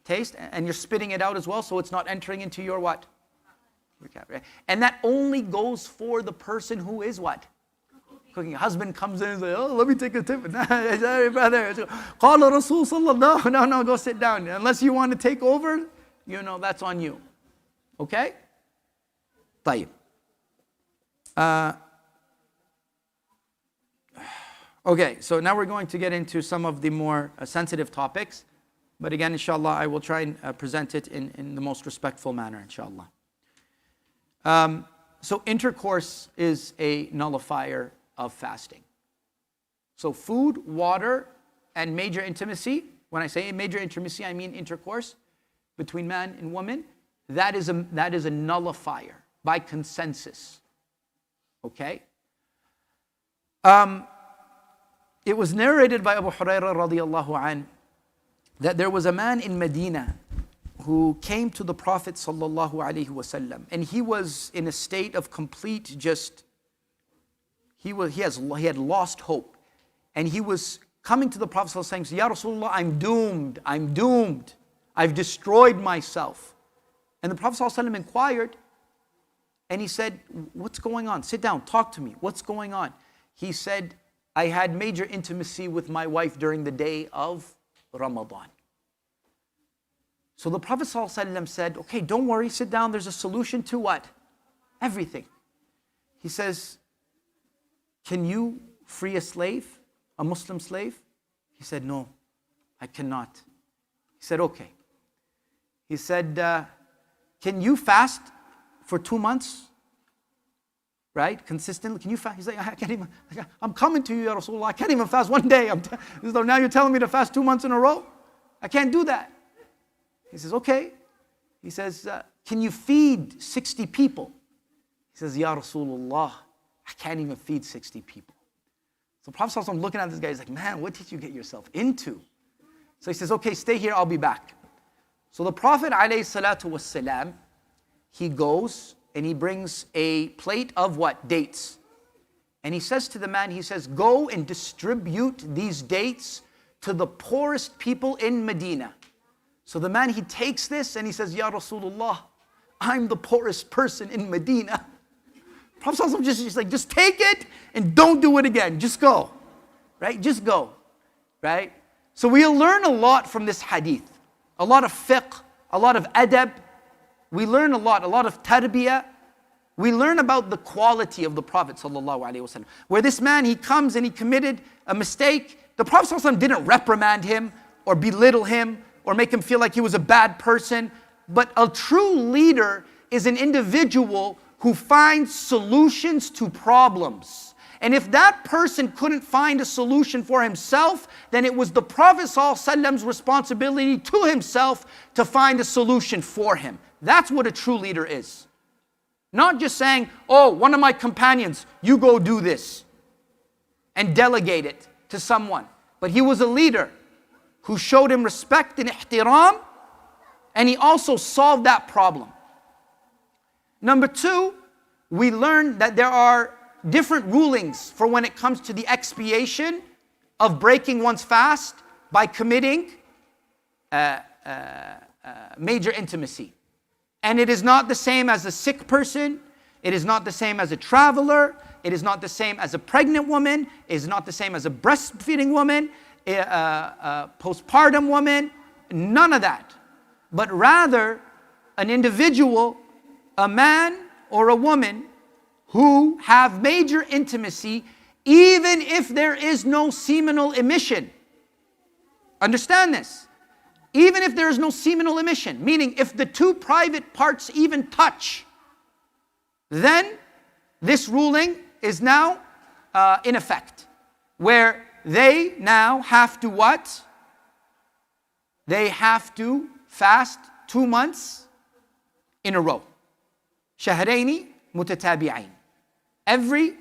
taste, and you're spitting it out as well, so it's not entering into your what? Your cavity. And that only goes for the person who is what? Cooking. Husband comes in and says, oh, let me take a tip. Sorry, brother. Qala Rasul sallallahu. No, go sit down. Unless you want to take over, that's on you. Okay? طيب. Okay, so now we're going to get into some of the more sensitive topics. But again, inshallah, I will try and present it in the most respectful manner, inshallah. So intercourse is a nullifier of fasting. So food, water, and major intimacy. When I say major intimacy, I mean intercourse between man and woman. That is a nullifier by consensus. Okay? It was narrated by Abu Hurairah radiallahu an that there was a man in Medina who came to the Prophet sallallahu alaihi wasallam, and he was in a state of complete he had lost hope, and he was coming to the Prophet sallallahu saying, Ya Rasulullah, I'm doomed, I've destroyed myself. And the Prophet sallallahu inquired, and he said, what's going on? Sit down, talk to me. What's going on? He said, I had major intimacy with my wife during the day of Ramadan. So the Prophet ﷺ said, okay, don't worry, sit down, there's a solution to what? Everything. He says, can you free a slave, a Muslim slave? He said, no, I cannot. He said, okay. He said, can you fast for 2 months? Right? Consistently. Can you fast? He's like, I'm coming to you, Ya Rasulullah. I can't even fast one day. Now you're telling me to fast 2 months in a row? I can't do that. He says, okay. He says, can you feed 60 people? He says, Ya Rasulullah, I can't even feed 60 people. So Prophet ﷺ looking at this guy, he's like, man, what did you get yourself into? So he says, okay, stay here, I'll be back. So the Prophet ﷺ, he goes and he brings a plate of what? Dates. And he says to the man, he says, go and distribute these dates to the poorest people in Medina. So the man, he takes this and he says, Ya Rasulullah, I'm the poorest person in Medina. Prophet ﷺ just like, just take it and don't do it again. Just go. Right? Just go. Right? So we'll learn a lot from this hadith. A lot of fiqh, a lot of adab. We learn a lot of tarbiyah. We learn about the quality of the Prophet ﷺ. Where this man, he comes and he committed a mistake. The Prophet ﷺ didn't reprimand him or belittle him or make him feel like he was a bad person. But a true leader is an individual who finds solutions to problems. And if that person couldn't find a solution for himself, then it was the Prophet ﷺ's responsibility to himself to find a solution for him. That's what a true leader is. Not just saying, oh, one of my companions, you go do this. And delegate it to someone. But he was a leader who showed him respect and ihtiram, and he also solved that problem. Number 2, we learn that there are different rulings for when it comes to the expiation of breaking one's fast by committing major intimacy. And it is not the same as a sick person. It is not the same as a traveler. It is not the same as a pregnant woman. It is not the same as a breastfeeding woman, a postpartum woman. None of that. But rather, an individual, a man or a woman who have major intimacy, even if there is no seminal emission. Understand this. even if there is no seminal emission, meaning if the two private parts even touch, then this ruling is now in effect, where they now have to what? They have to fast 2 months in a row. شهرين متتابعين. Every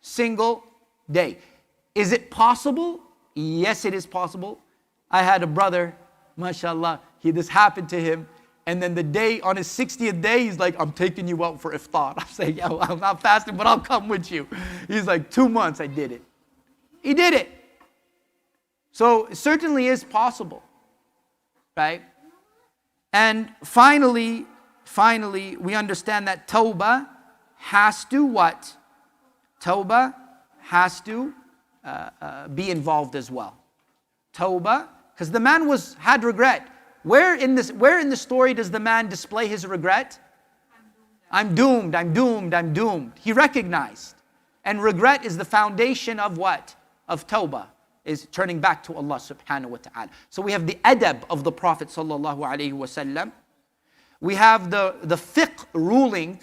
single day. Is it possible? Yes, it is possible. I had a brother, mashallah, this happened to him. And then the day, on his 60th day, he's like, I'm taking you out for iftar. I'm saying, yo, I'm not fasting, but I'll come with you. He's like, 2 months, I did it. He did it. So it certainly is possible, right? And finally, we understand that tawbah has to what? Tawbah has to be involved as well. Tawbah, because the man had regret. Where in the story does the man display his regret? I'm doomed, I'm doomed, I'm doomed. He recognized. And regret is the foundation of what? Of tawbah, is turning back to Allah subhanahu wa ta'ala. So we have the adab of the Prophet sallallahu alaihi wasallam. We have the fiqh ruling,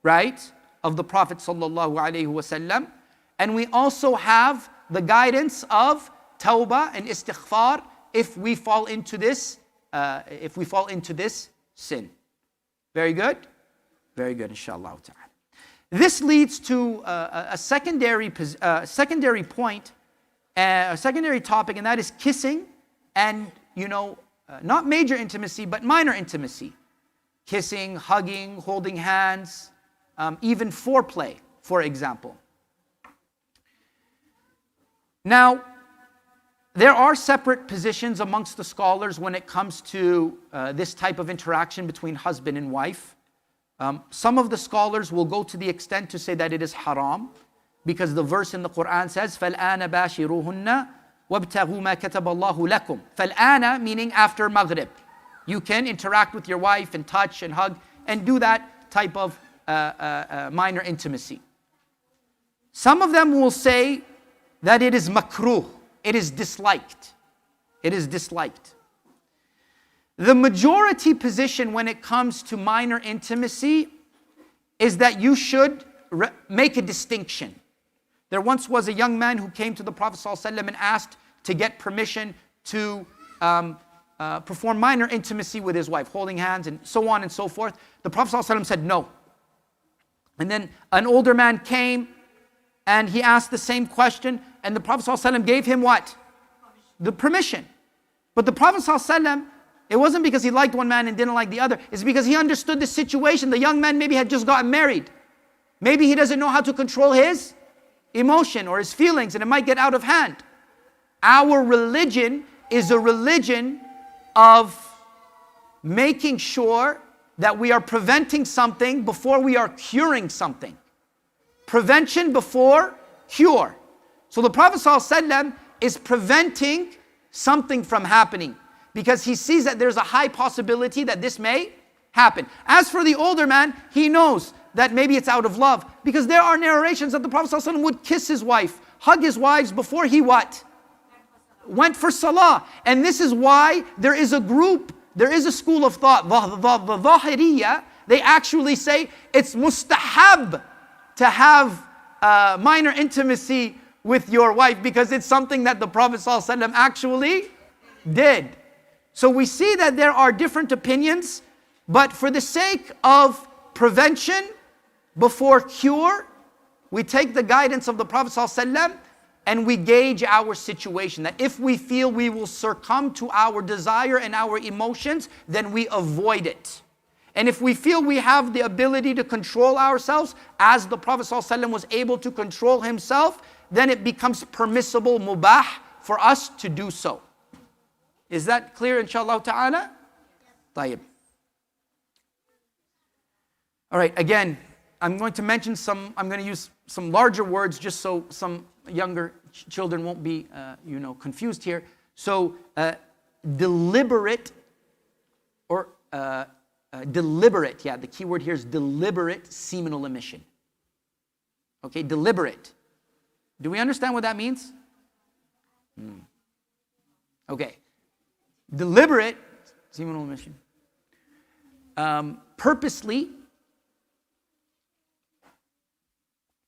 right, of the Prophet sallallahu alaihi wasallam. And we also have the guidance of tawbah and istighfar if we fall into this sin. Very good? Very good, inshallah ta'ala. This leads to a secondary point, a secondary topic, and that is kissing and, not major intimacy, but minor intimacy. Kissing, hugging, holding hands, even foreplay, for example. Now, there are separate positions amongst the scholars when it comes to this type of interaction between husband and wife. Some of the scholars will go to the extent to say that it is haram, because the verse in the Quran says, فَالْآنَ بَاشِرُوهُنَّ وَابْتَغُوا مَا كَتَبَ اللَّهُ لَكُمْ. فَالْآنَ meaning after Maghrib. You can interact with your wife and touch and hug and do that type of minor intimacy. Some of them will say that it is makruh. It is disliked. It is disliked. The majority position when it comes to minor intimacy is that you should make a distinction. There once was a young man who came to the Prophet ﷺ and asked to get permission to perform minor intimacy with his wife, holding hands and so on and so forth. The Prophet ﷺ said no. And then an older man came and he asked the same question, and the Prophet ﷺ gave him what? The permission. But the Prophet ﷺ, it wasn't because he liked one man and didn't like the other. It's because he understood the situation. The young man maybe had just gotten married. Maybe he doesn't know how to control his emotion or his feelings, and it might get out of hand. Our religion is a religion of making sure that we are preventing something before we are curing something. Prevention before cure. So the Prophet ﷺ is preventing something from happening because he sees that there's a high possibility that this may happen. As for the older man, he knows that maybe it's out of love, because there are narrations that the Prophet ﷺ would kiss his wife, hug his wives before he what? Went for salah. And this is why there is a group, there is a school of thought, the Zahiriyya, they actually say it's mustahab to have minor intimacy with your wife because it's something that the Prophet ﷺ actually did. So we see that there are different opinions, but for the sake of prevention before cure, we take the guidance of the Prophet ﷺ and we gauge our situation. That if we feel we will succumb to our desire and our emotions, then we avoid it. And if we feel we have the ability to control ourselves, as the Prophet ﷺ was able to control himself, then it becomes permissible, mubah, for us to do so. Is that clear, inshallah ta'ala? Tayyib. All right, again, I'm going to use some larger words just so some younger children won't be, confused here. So, deliberate, the key word here is deliberate seminal emission. Okay, deliberate. Do we understand what that means? Okay. Deliberate Seminal emission. Purposely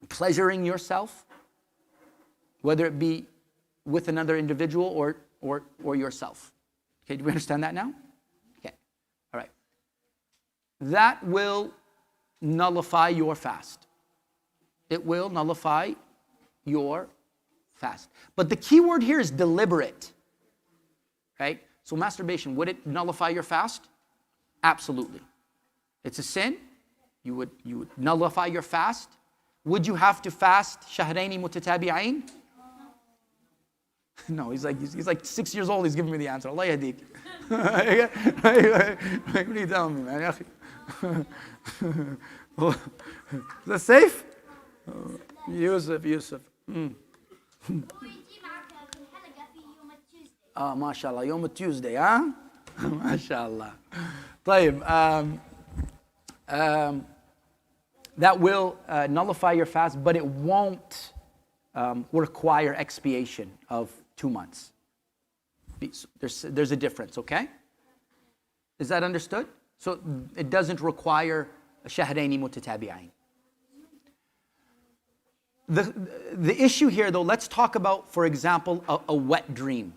pleasuring yourself, whether it be with another individual or yourself. Okay, do we understand that now? Okay, all right. That will nullify your fast. It will nullify your fast. But the key word here is deliberate. Right? So masturbation, would it nullify your fast? Absolutely. It's a sin. You would nullify your fast. Would you have to fast shahraini mutatabi'ain? No, he's like 6 years old. He's giving me the answer. Allah yahdik. What are you telling me, man? Is that safe? Yusuf. MashaAllah, يوم Tuesday, huh? MashaAllah. طيب, that will nullify your fast, but it won't require expiation of 2 months. There's a difference, okay? Is that understood? So it doesn't require a shahraini mutatabi'ain. The issue here, though, let's talk about, for example, a wet dream.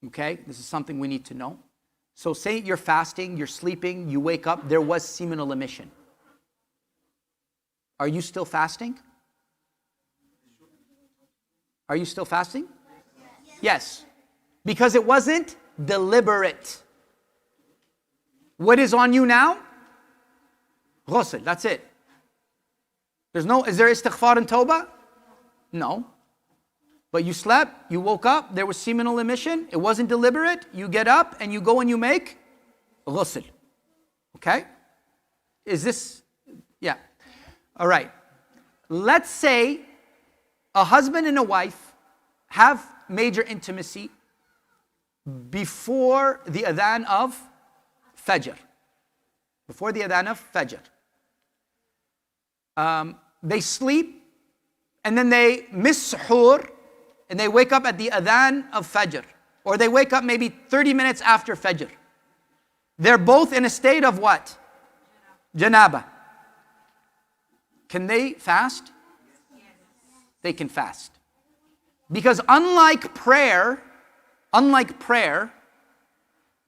Okay? This is something we need to know. So say you're fasting, you're sleeping, you wake up, there was seminal emission. Are you still fasting? Are you still fasting? Yes. Because it wasn't deliberate. What is on you now? Ghusl, that's it. Is there istighfar and tawbah? No. But you slept, you woke up, there was seminal emission, it wasn't deliberate, you get up and you go and you make ghusl. Okay? Is this, yeah. All right. Let's say a husband and a wife have major intimacy before the adhan of Fajr. Before the adhan of Fajr. They sleep and then they miss suhoor and they wake up at the adhan of Fajr. Or they wake up maybe 30 minutes after Fajr. They're both in a state of what? Janaba. Can they fast? They can fast. Because unlike prayer,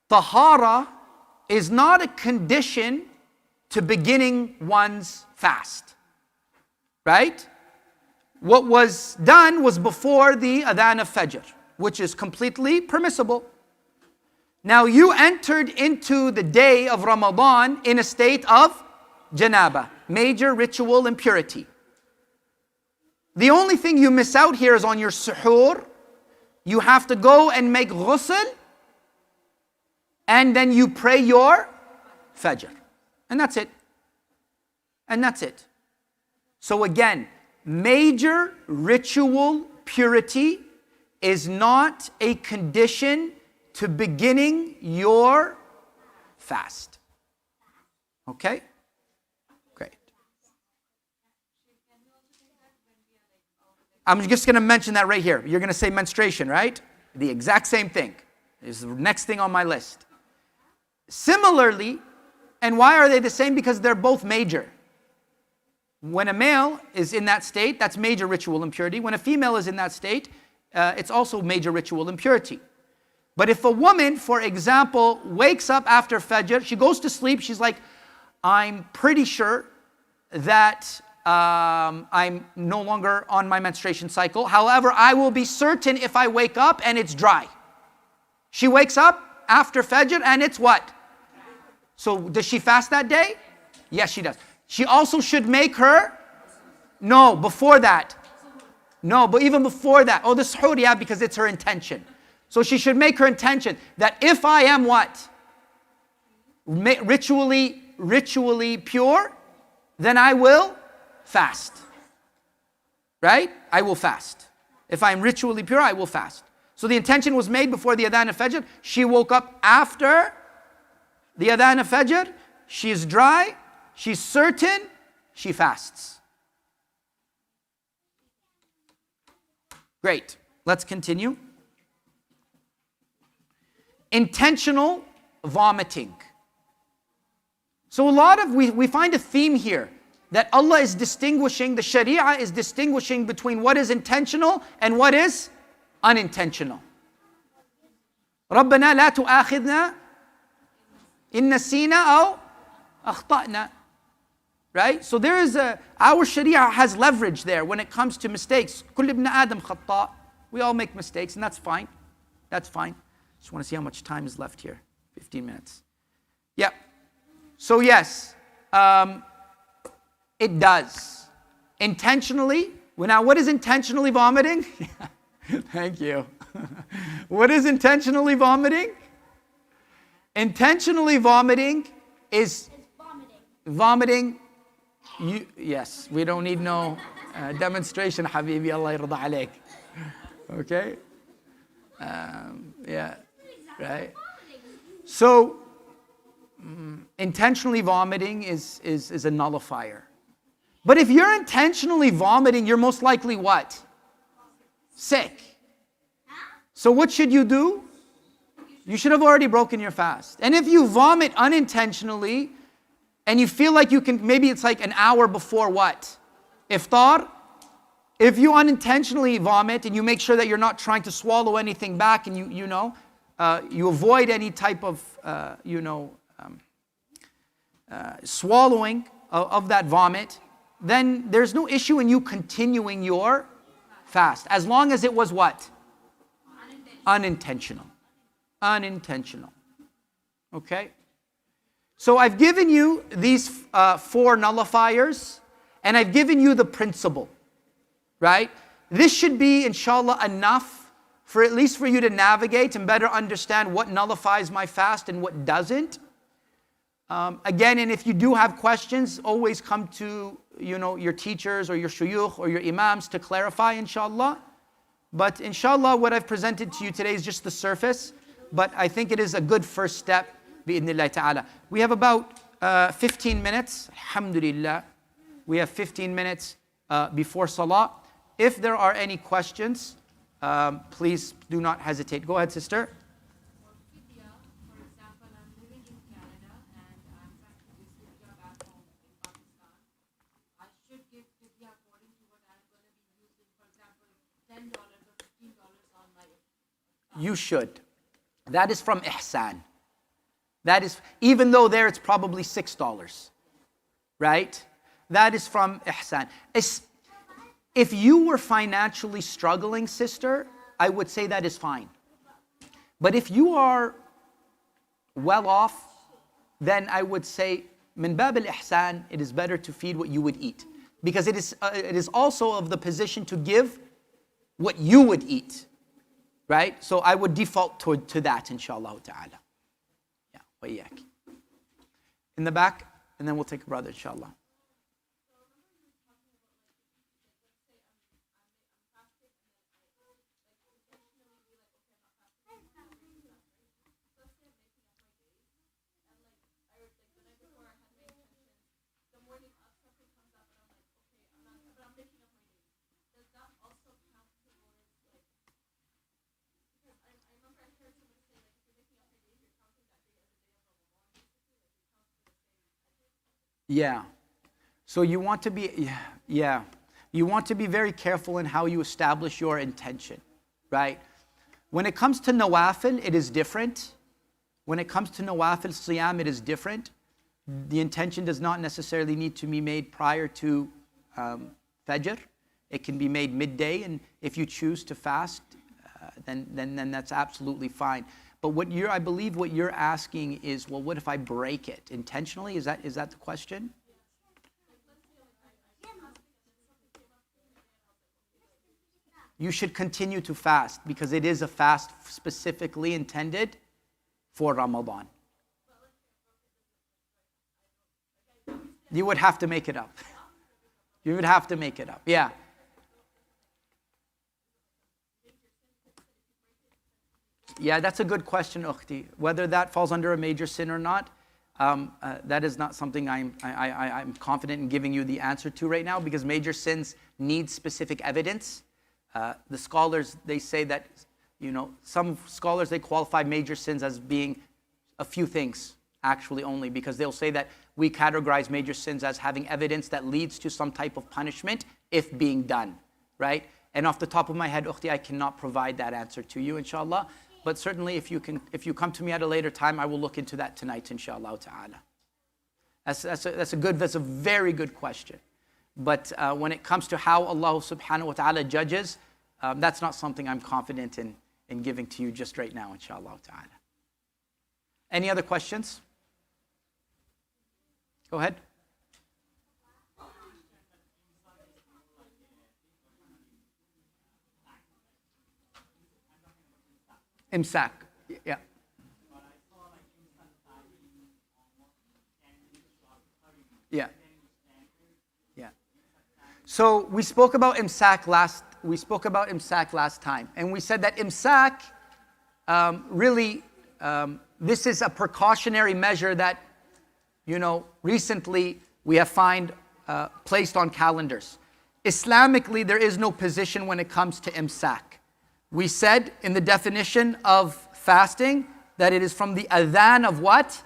tahara is not a condition to beginning one's fast. Right? What was done was before the adhan of Fajr, which is completely permissible. Now you entered into the day of Ramadan in a state of janaba, major ritual impurity. The only thing you miss out here is on your suhoor. You have to go and make ghusl, and then you pray your Fajr. And that's it. And that's it. So again, major ritual purity is not a condition to beginning your fast. Okay? Great. I'm just going to mention that right here. You're going to say menstruation, right? The exact same thing. Is the next thing on my list. Similarly, and why are they the same? Because they're both major. When a male is in that state, that's major ritual impurity. When a female is in that state, it's also major ritual impurity. But if a woman, for example, wakes up after Fajr, she goes to sleep, she's like, I'm pretty sure that I'm no longer on my menstruation cycle. However, I will be certain if I wake up and it's dry. She wakes up after Fajr and it's what? So does she fast that day? Yes, she does. She also should make her? No, before that. No, but even before that. Oh, the suhoor, yeah, because it's her intention. So she should make her intention that if I am what? Ritually pure, then I will fast. Right? I will fast. If I am ritually pure, I will fast. So the intention was made before the adhan of Fajr. She woke up after the adhan of Fajr. She is dry. She's certain. She fasts. Great. Let's continue. intentional vomiting. So a lot of, we find a theme here that Allah is distinguishing, the Sharia is distinguishing between what is intentional and what is unintentional. رَبَّنَا لَا تُؤَاخِذْنَا إِن نَسِينَا أَوْ أَخْطَأْنَا. Right? So there is our Sharia has leverage there when it comes to mistakes. كُلِّ ابْنَ آدَمْ خَطَّاء. We all make mistakes, and that's fine. That's fine. Just want to see how much time is left here. 15 minutes. Yeah. So yes, it does. Intentionally. Now, what is intentionally vomiting? Thank you. What is intentionally vomiting? Intentionally vomiting is vomiting. Yes, we don't need no demonstration, Habibi, Allah yarda alayk. Okay? Yeah, right? So, intentionally vomiting is a nullifier. But if you're intentionally vomiting, you're most likely what? Sick. So what should you do? You should have already broken your fast. And if you vomit unintentionally, and you feel like you can, maybe it's like an hour before what? Iftar. If you unintentionally vomit and you make sure that you're not trying to swallow anything back, and you avoid any type of swallowing of that vomit, then there's no issue in you continuing your fast, as long as it was what? Unintentional. Unintentional. Okay? So I've given you these 4 nullifiers, and I've given you the principle, right? This should be, inshallah, enough for at least for you to navigate and better understand what nullifies my fast and what doesn't. Again, and if you do have questions, always come to your teachers or your shuyukh or your imams to clarify, inshallah. But inshallah, what I've presented to you today is just the surface, but I think it is a good first step. Ta'ala. We have about 15 minutes, alhamdulillah. We have 15 minutes before salah. If there are any questions, please do not hesitate. Go ahead, sister. For example, I'm living in Canada and I'm practicing fidya back home in Pakistan. I should give fidya according to what I'm going to be using, for example, $10 or $15 on my account. You should. That is from ihsan. That is, even though there it's probably $6, right? That is from ihsan. If you were financially struggling, sister, I would say that is fine. But if you are well off, then I would say, min bab al-ihsan, it is better to feed what you would eat. Because it is also of the position to give what you would eat, right? So I would default to that, inshallah ta'ala. وإياك. In the back, and then we'll take a brother, inshallah. Yeah. So you want to be, you want to be very careful in how you establish your intention, right? When it comes to nawafil, it is different. When it comes to nawafil siyam, it is different. The intention does not necessarily need to be made prior to fajr. It can be made midday, and if you choose to fast, then that's absolutely fine. But I believe what you're asking is, well, what if I break it intentionally? Is that the question? You should continue to fast because it is a fast specifically intended for Ramadan. You would have to make it up. You would have to make it up. Yeah. Yeah, that's a good question, Ukhti. Whether that falls under a major sin or not, that is not something I'm confident in giving you the answer to right now, because major sins need specific evidence. The scholars, they say that Some scholars, they qualify major sins as being a few things, actually only, because they'll say that we categorize major sins as having evidence that leads to some type of punishment if being done, right? And off the top of my head, Ukhti, I cannot provide that answer to you, inshallah. But certainly if you come to me at a later time, I will look into that tonight, inshallah ta'ala. That's a very good question. But when it comes to how Allah subhanahu wa ta'ala judges, that's not something I'm confident in giving to you just right now, inshallah ta'ala. Any other questions? Go ahead. Imsak. Yeah. Yeah. Yeah. So we spoke about imsak last time, and we said that imsak really this is a precautionary measure that recently we have found placed on calendars. Islamically, there is no position when it comes to imsak. We said in the definition of fasting that it is from the adhan of what?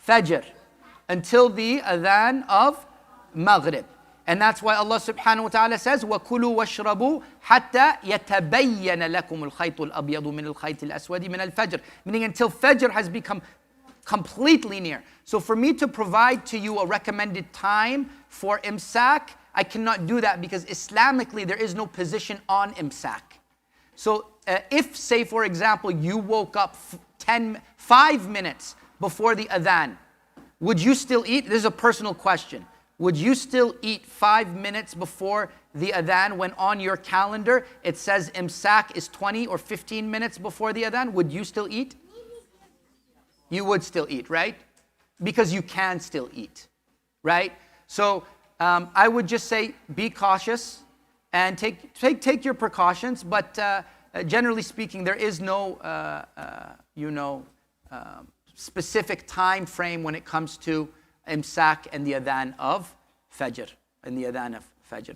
Fajr, until the adhan of Maghrib. And that's why Allah subhanahu wa ta'ala says, وَكُلُوا وَاشْرَبُوا حَتَّى يَتَبَيَّنَ لَكُمُ الْخَيْطُ الْأَبْيَضُ مِنَ الْخَيْطِ الْأَسْوَدِ مِنَ الْفَجْرِ. Meaning until Fajr has become completely near. So for me to provide to you a recommended time for imsak, I cannot do that because Islamically there is no position on imsak. So if, say for example, you woke up 5 minutes before the adhan, would you still eat? This is a personal question. Would you still eat 5 minutes before the adhan when on your calendar it says imsak is 20 or 15 minutes before the adhan? Would you still eat? You would still eat, right? Because you can still eat, right? So I would just say be cautious and take your precautions, but generally speaking, there is no specific time frame when it comes to imsak and the adhan of Fajr,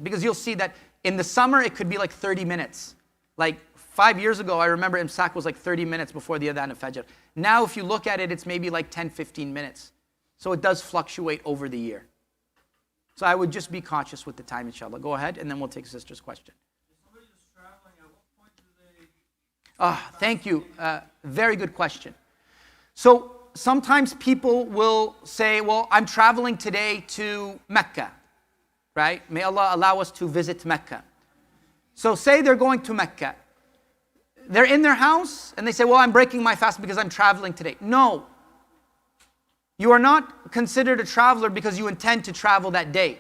because you'll see that in the summer it could be like 30 minutes. Like 5 years ago, I remember imsak was like 30 minutes before the adhan of Fajr. Now if you look at it, it's maybe like 10, 15 minutes. So it does fluctuate over the year. So I would just be conscious with the time, inshallah. Go ahead, and then we'll take a sister's question. If somebody is traveling, at what point do they... Thank you. Very good question. So sometimes people will say, well, I'm traveling today to Mecca, right? May Allah allow us to visit Mecca. So say they're going to Mecca. They're in their house, and they say, well, I'm breaking my fast because I'm traveling today. No. You are not considered a traveler because you intend to travel that day.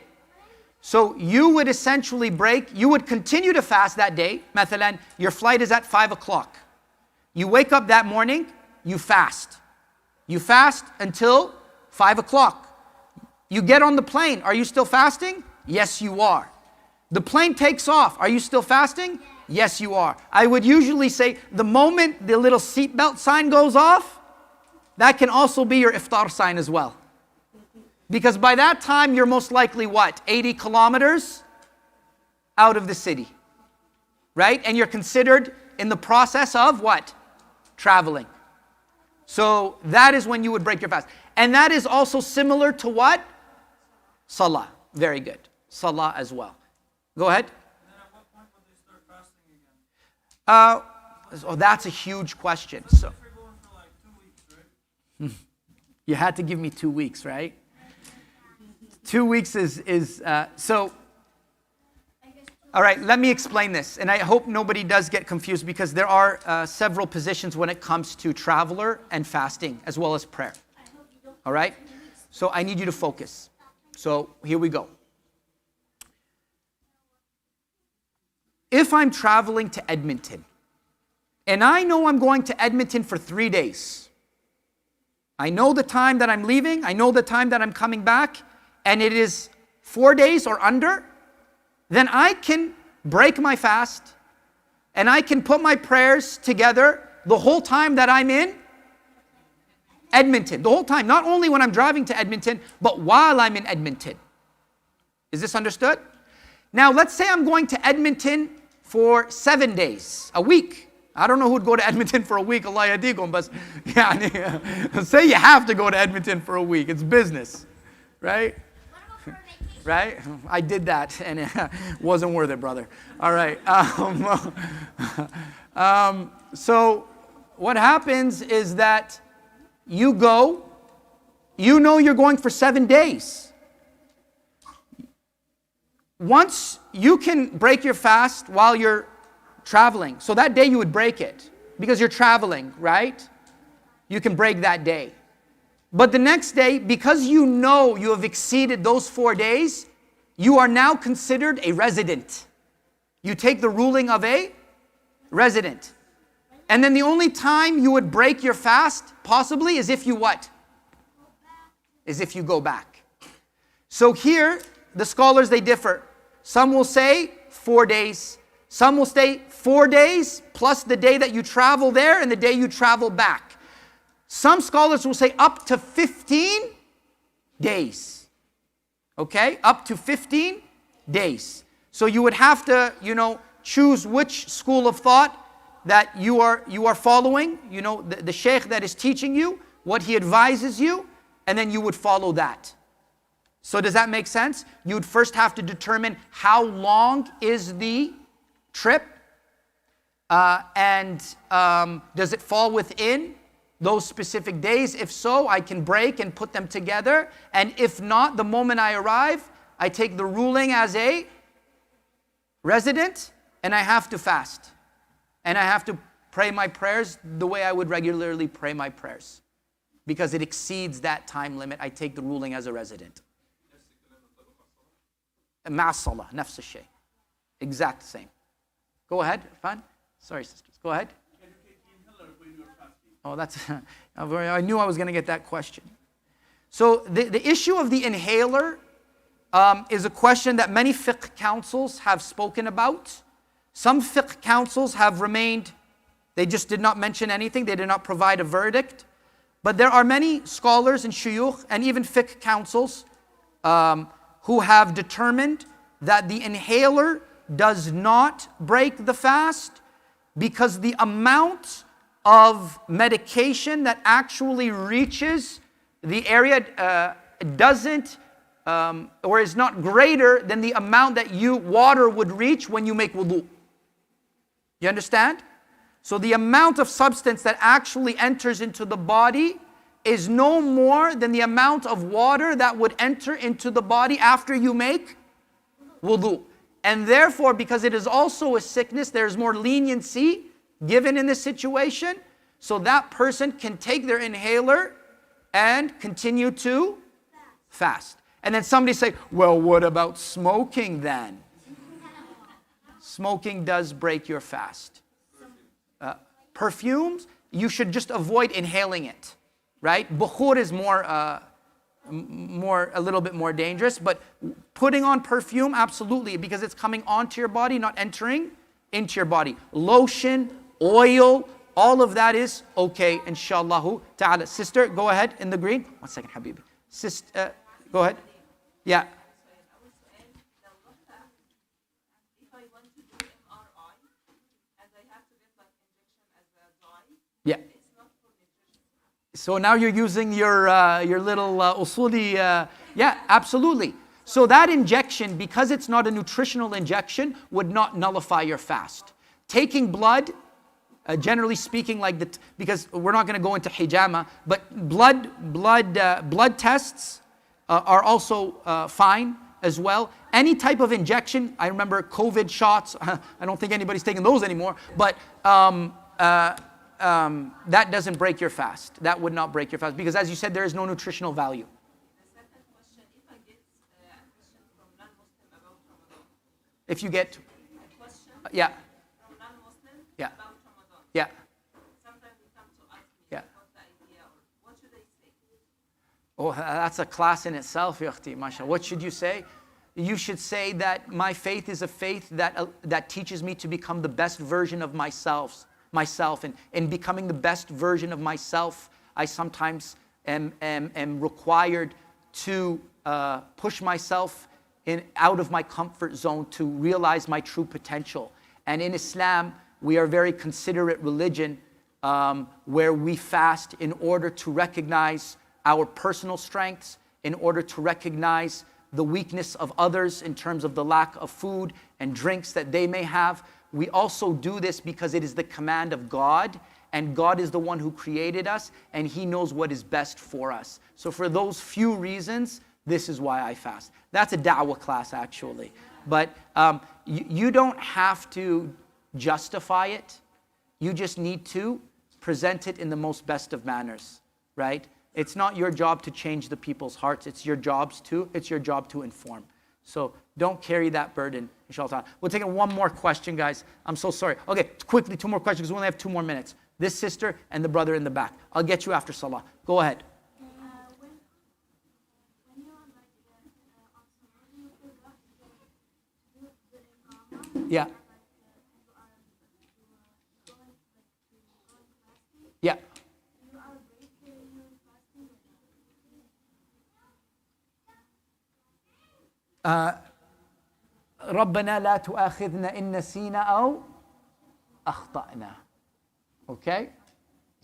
So you would essentially you would continue to fast that day. Mathalan, your flight is at 5 o'clock. You wake up that morning, you fast. You fast until 5 o'clock. You get on the plane. Are you still fasting? Yes, you are. The plane takes off. Are you still fasting? Yes, you are. I would usually say the moment the little seatbelt sign goes off, that can also be your iftar sign as well. Because by that time, you're most likely what? 80 kilometers out of the city. Right? And you're considered in the process of what? Traveling. So that is when you would break your fast. And that is also similar to what? Salah. Very good. Salah as well. Go ahead. And then at what point would they start fasting again? That's a huge question. So If you're going for like 2 weeks, right? you had to give me 2 weeks, right? 2 weeks is so. All right, let me explain this. And I hope nobody does get confused because there are several positions when it comes to traveler and fasting as well as prayer. All right? So I need you to focus. So here we go. If I'm traveling to Edmonton and I know I'm going to Edmonton for 3 days, I know the time that I'm leaving, I know the time that I'm coming back, and it is 4 days or under, then I can break my fast and I can put my prayers together the whole time that I'm in Edmonton. The whole time, not only when I'm driving to Edmonton, but while I'm in Edmonton. Is this understood? Now, let's say I'm going to Edmonton for 7 days, a week. I don't know who'd go to Edmonton for a week, Allah yadikum, but say you have to go to Edmonton for a week. It's business, right? Right? I did that and it wasn't worth it, brother. All right. So what happens is that you go, you know you're going for 7 days. Once you can break your fast while you're traveling. So that day you would break it because you're traveling, right? You can break that day. But the next day, because you know you have exceeded those 4 days, you are now considered a resident. You take the ruling of a resident. And then the only time you would break your fast, possibly, is if you what? Is if you go back. So here, the scholars, they differ. Some will say 4 days. Some will say 4 days plus the day that you travel there and the day you travel back. Some scholars will say up to 15 days. Okay? Up to 15 days. So you would have to, choose which school of thought that you are following. The sheikh that is teaching you, what he advises you, and then you would follow that. So does that make sense? You would first have to determine how long is the trip, and does it fall within those specific days? If so, I can break and put them together. And if not, the moment I arrive, I take the ruling as a resident and I have to fast. And I have to pray my prayers the way I would regularly pray my prayers. Because it exceeds that time limit, I take the ruling as a resident. مع الصلاة نفس الشيء. Exact same. Go ahead, Irfan. Sorry, sisters. Go ahead. Oh, that's... I knew I was going to get that question. So the issue of the inhaler is a question that many fiqh councils have spoken about. Some fiqh councils have remained, they just did not mention anything. They did not provide a verdict. But there are many scholars and shuyukh and even fiqh councils who have determined that the inhaler does not break the fast because the amount of medication that actually reaches the area doesn't or is not greater than the amount that water would reach when you make wudu. You understand? So the amount of substance that actually enters into the body is no more than the amount of water that would enter into the body after you make wudu. And therefore, because it is also a sickness, there's more leniency given in this situation. So that person can take their inhaler and continue to fast. And then somebody say, well, what about smoking then? Smoking does break your fast. Perfumes, you should just avoid inhaling it, right? Bukhur is a little bit more dangerous, but putting on perfume, absolutely, because it's coming onto your body, not entering into your body. Lotion, oil, all of that is okay, inshallah ta'ala. Sister, go ahead in the green. 1 second, Habibi. Sister, go ahead. Yeah. Yeah. So now you're using your little usuli. Yeah, absolutely. So that injection, because it's not a nutritional injection, would not nullify your fast. Taking blood, generally speaking, because we're not going to go into hijama, but blood tests are also fine as well. Any type of injection, I remember COVID shots. I don't think anybody's taking those anymore, but that doesn't break your fast. That would not break your fast because, as you said, there is no nutritional value. The second question, if I get a question from non-Muslim about Ramadan. If you get a question yeah. from non-Muslim Yeah. about Ramadan. Yeah. Sometimes they come to ask me Yeah. about the idea or what should I say? Oh, that's a class in itself, Yakhti, mashallah. What should you say? You should say that my faith is a faith that teaches me to become the best version of myself. And in becoming the best version of myself, I sometimes am required to push myself out of my comfort zone to realize my true potential. And in Islam, we are very considerate religion where we fast in order to recognize our personal strengths, in order to recognize the weakness of others in terms of the lack of food and drinks that they may have. We also do this because it is the command of God, and God is the one who created us, and He knows what is best for us. So for those few reasons, this is why I fast. That's a da'wah class, actually. But you don't have to justify it. You just need to present it in the most best of manners, right? It's not your job to change the people's hearts. It's your job to inform. So don't carry that burden, inshallah. We'll take one more question, guys. I'm so sorry. Okay, quickly, 2 more questions because we only have 2 more minutes. This sister and the brother in the back. I'll get you after salah. Go ahead. Yeah. Yeah. ربنا لا تؤاخذنا إن نسينا أو أخطأنا. Okay?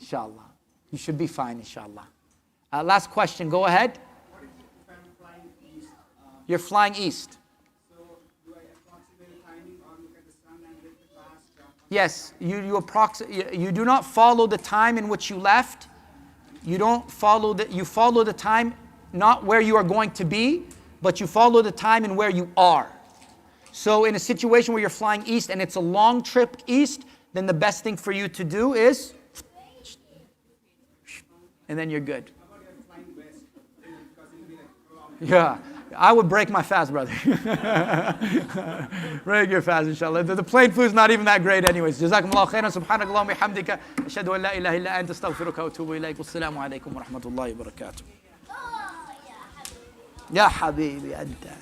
Inshallah. You should be fine, inshallah. Last question, go ahead. What if I'm flying east? You're flying east. So do I approximate the timing or look at the sun and make the fast? Yes, you do not follow the time in which you left. You follow the time not where you are going to be, but you follow the time and where you are. So in a situation where you're flying east and it's a long trip east, then the best thing for you to do is, and then you're good. How about if I'm flying west? Because it'll be like Yeah, I would break my fast, brother. Break your fast, inshallah. The plain food is not even that great anyways. Jazakumullah khairan, subhanakallah wa bihamdika. Ashhadu an la ilaha illa anta astaghfiruka wa atubu ilayk. Wassalamu alaikum wa rahmatullahi wa barakatuh. Ya habibi anta.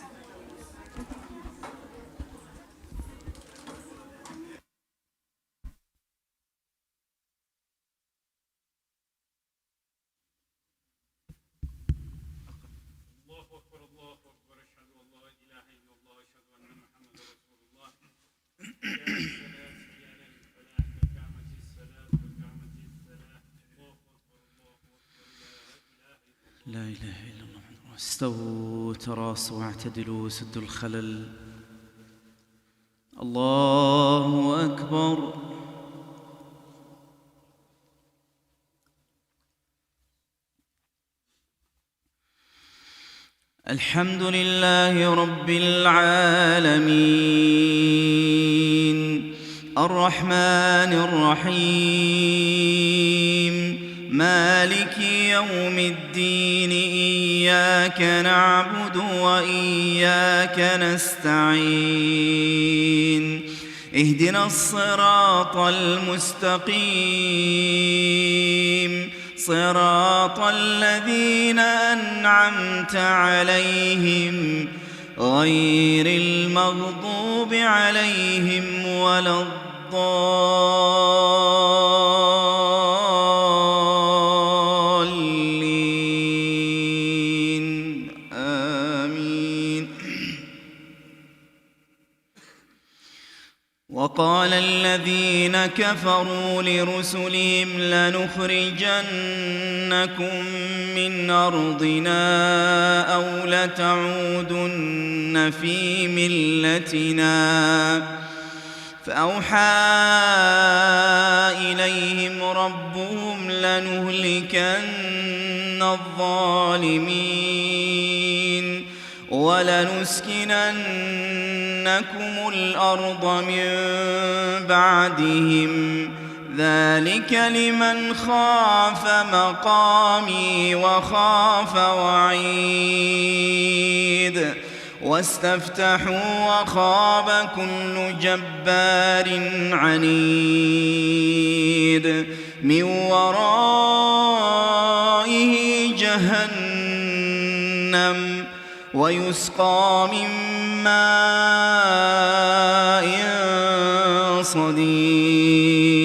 لا إله إلا الله. استووا تراصوا واعتدلوا سدوا الخلل. الله أكبر. الحمد لله رب العالمين الرحمن الرحيم مالك يوم الدين إياك نعبد وإياك نستعين اهدنا الصراط المستقيم صراط الذين أنعمت عليهم غير المغضوب عليهم ولا الضالين آمين. وقال الذين كفروا لرسلهم لنخرجنكم من أرضنا أو لتعودن في ملتنا فأوحى إليهم ربهم لنهلكن الظالمين ولنسكننكم الأرض من بعدهم ذلك لمن خاف مقامي وخاف وعيد واستفتحوا وخاب كل جبار عنيد من ورائه جهنم ويسقى من ماء صديد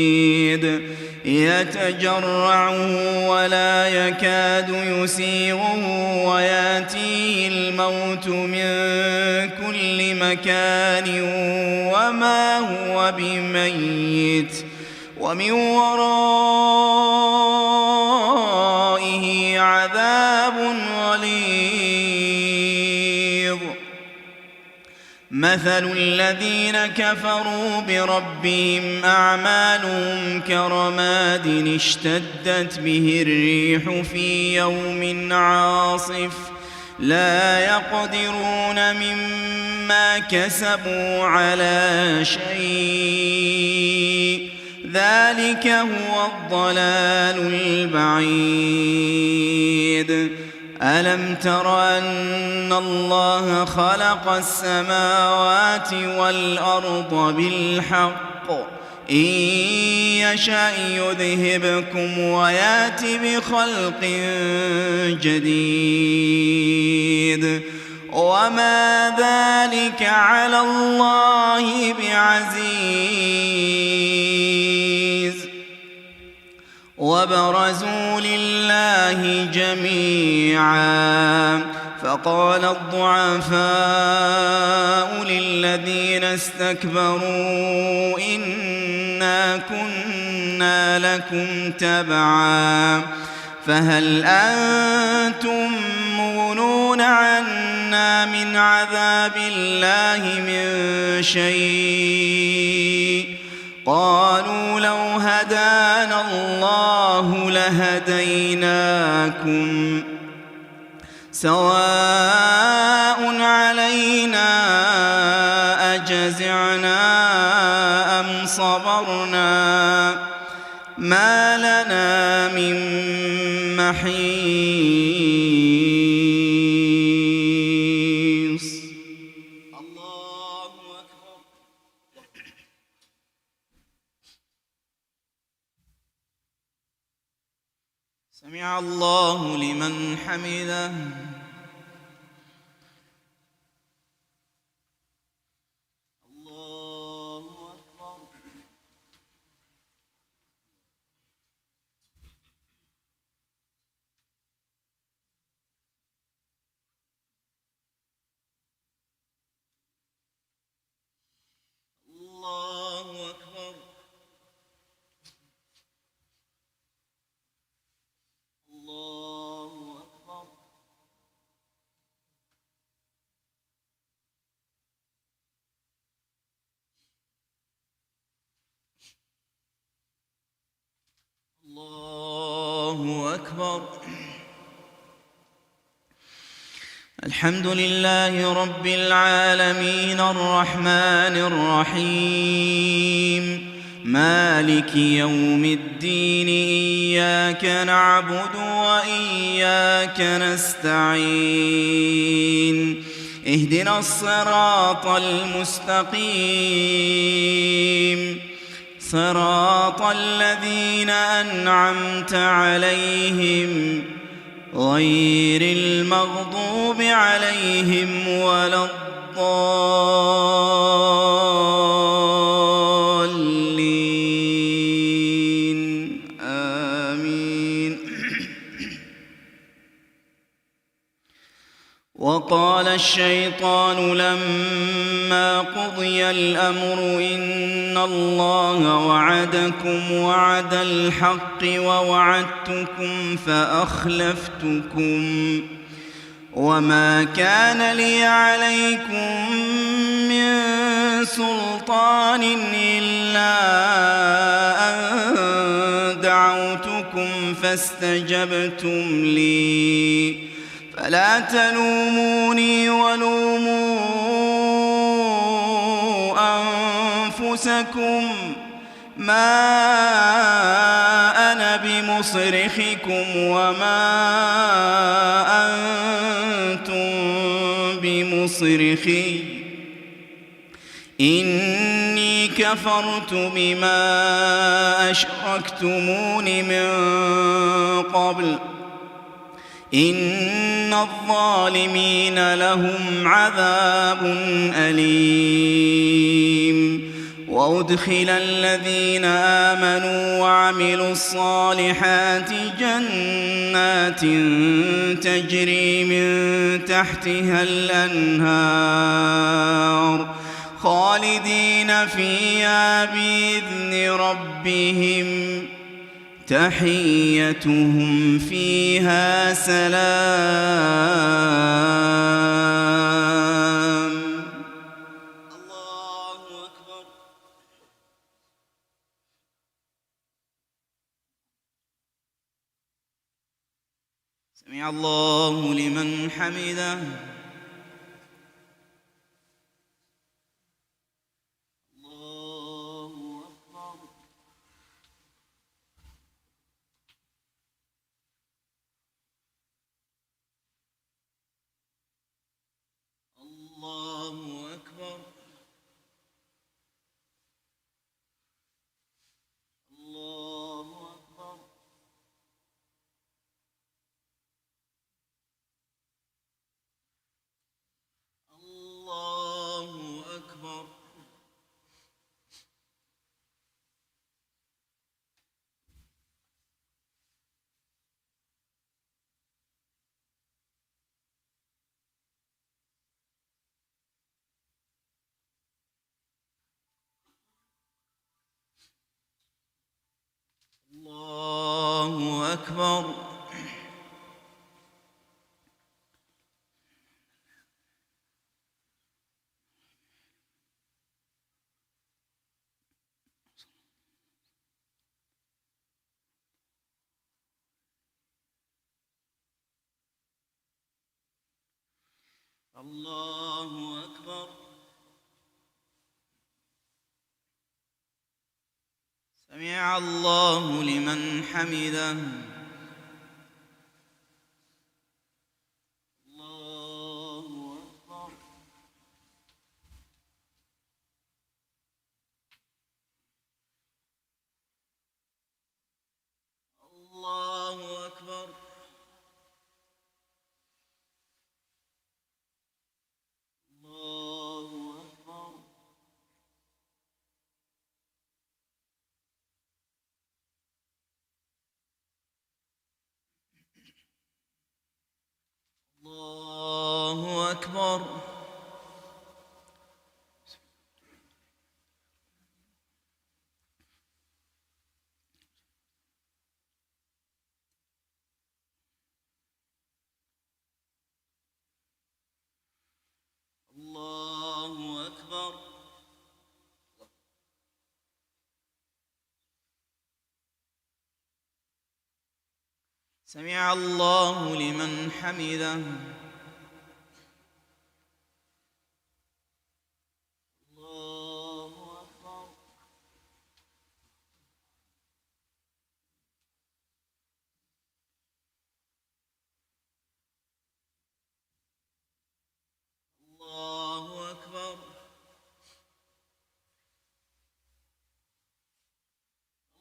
يتجرعه ولا يكاد يسيغه وياتيه الموت الموت من كل مكان وما هو بميت ومن ورائه عذاب غليظ. مثل الذين كفروا بربهم أعمالهم كرماد اشتدت به الريح في يوم عاصف لا يقدرون مما كسبوا على شيء ذلك هو الضلال البعيد. ألم تر أن الله خلق السماوات والأرض بالحق إن يشأ يذهبكم ويأت بخلق جديد وما ذلك على الله بعزيز. وبرزوا لله جميعا فقال الضعفاء للذين استكبروا إنا كنا لكم تبعا فهل أنتم مغنون عنا من عذاب الله من شيء قالوا لو هدانا الله لهديناكم سواء علينا أجزعنا أم صبرنا ما لنا من محيص. الله أكبر. سمع الله لمن حمده. الله أكبر. الحمد لله رب العالمين الرحمن الرحيم مالك يوم الدين إياك نعبد وإياك نستعين اهدنا الصراط المستقيم صراط الذين أنعمت عليهم غير المغضوب عليهم ولا الضالين آمين. وقال الشيطان لما قضي الأمر إن الله وعدكم وعد الحق ووعدتكم فأخلفتكم وما كان لي عليكم من سلطان إلا أن دعوتكم فاستجبتم لي فلا تلوموني ولوموا أنفسكم ما أنا بمصرخكم وما أنتم بمصرخي إني كفرت بما أشركتمون من قبل إن الظالمين لهم عذاب أليم. وأدخل الذين آمنوا وعملوا الصالحات جنات تجري من تحتها الأنهار خالدين فيها بإذن ربهم تحيتهم فيها سلام. الله أكبر. سمع الله لمن حمده. الله أكبر. الله أكبر. الله أكبر. الله أكبر. الله أكبر. سمع الله لمن حمده. الله أكبر. الله أكبر. الله أكبر. الله أكبر. الله أكبر. سمع الله لمن حمده. الله أكبر. الله أكبر.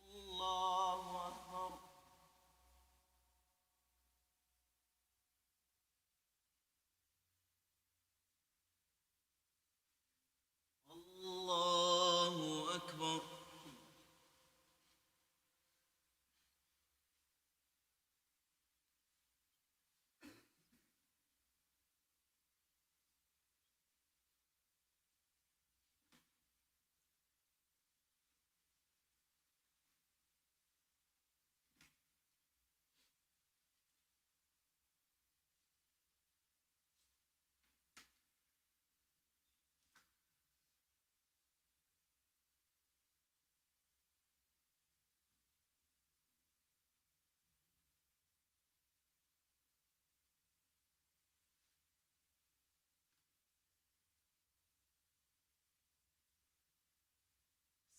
الله أكبر. الله أكبر.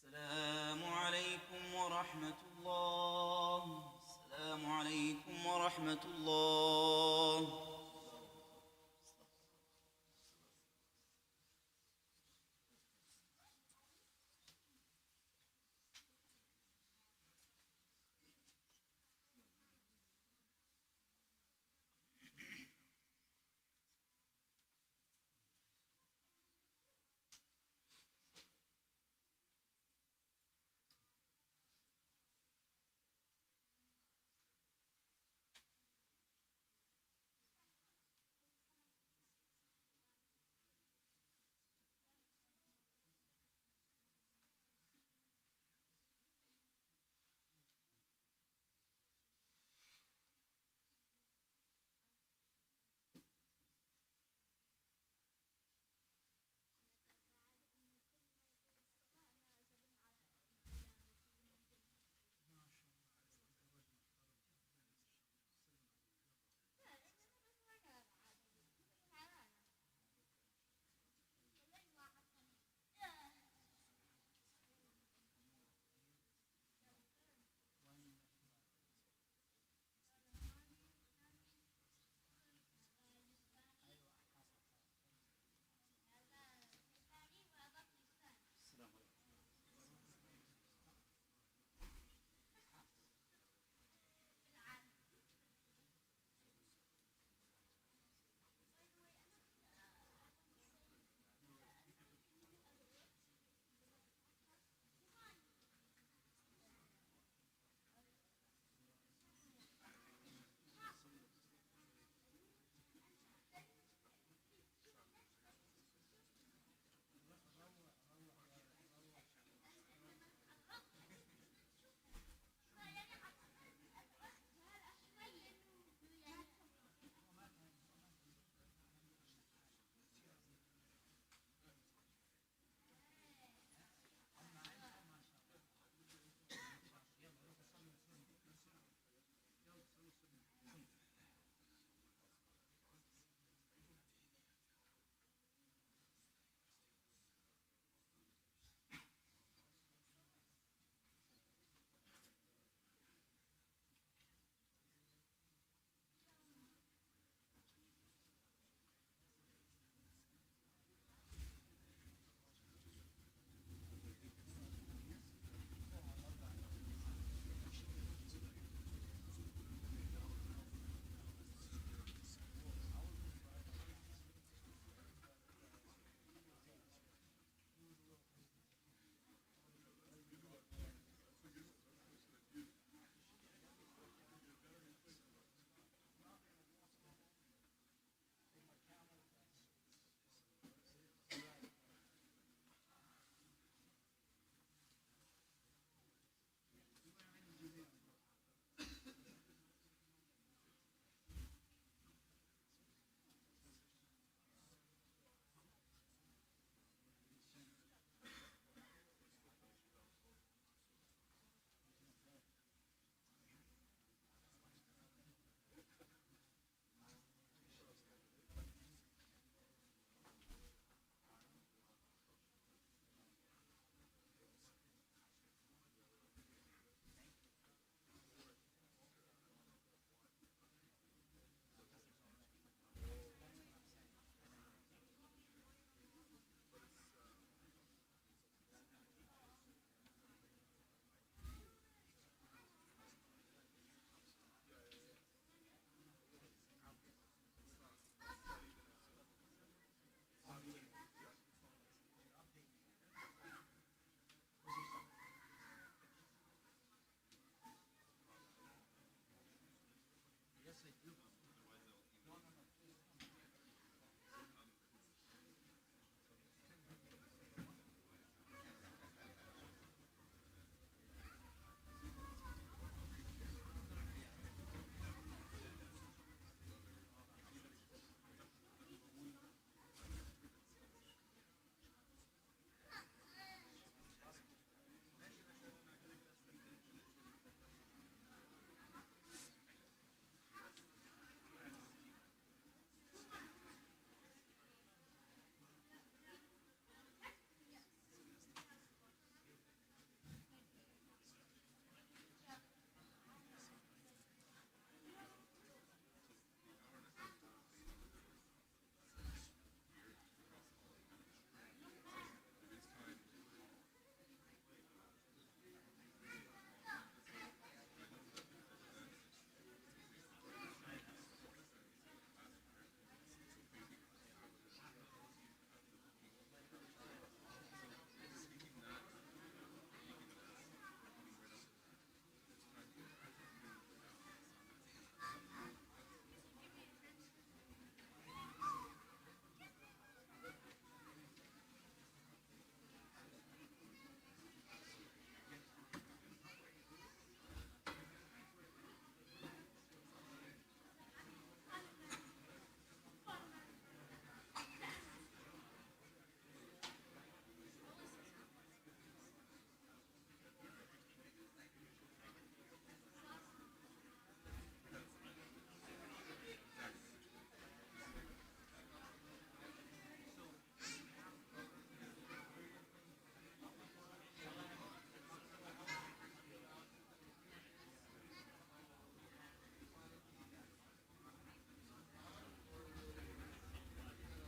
السلام عليكم ورحمة الله. السلام عليكم ورحمة الله.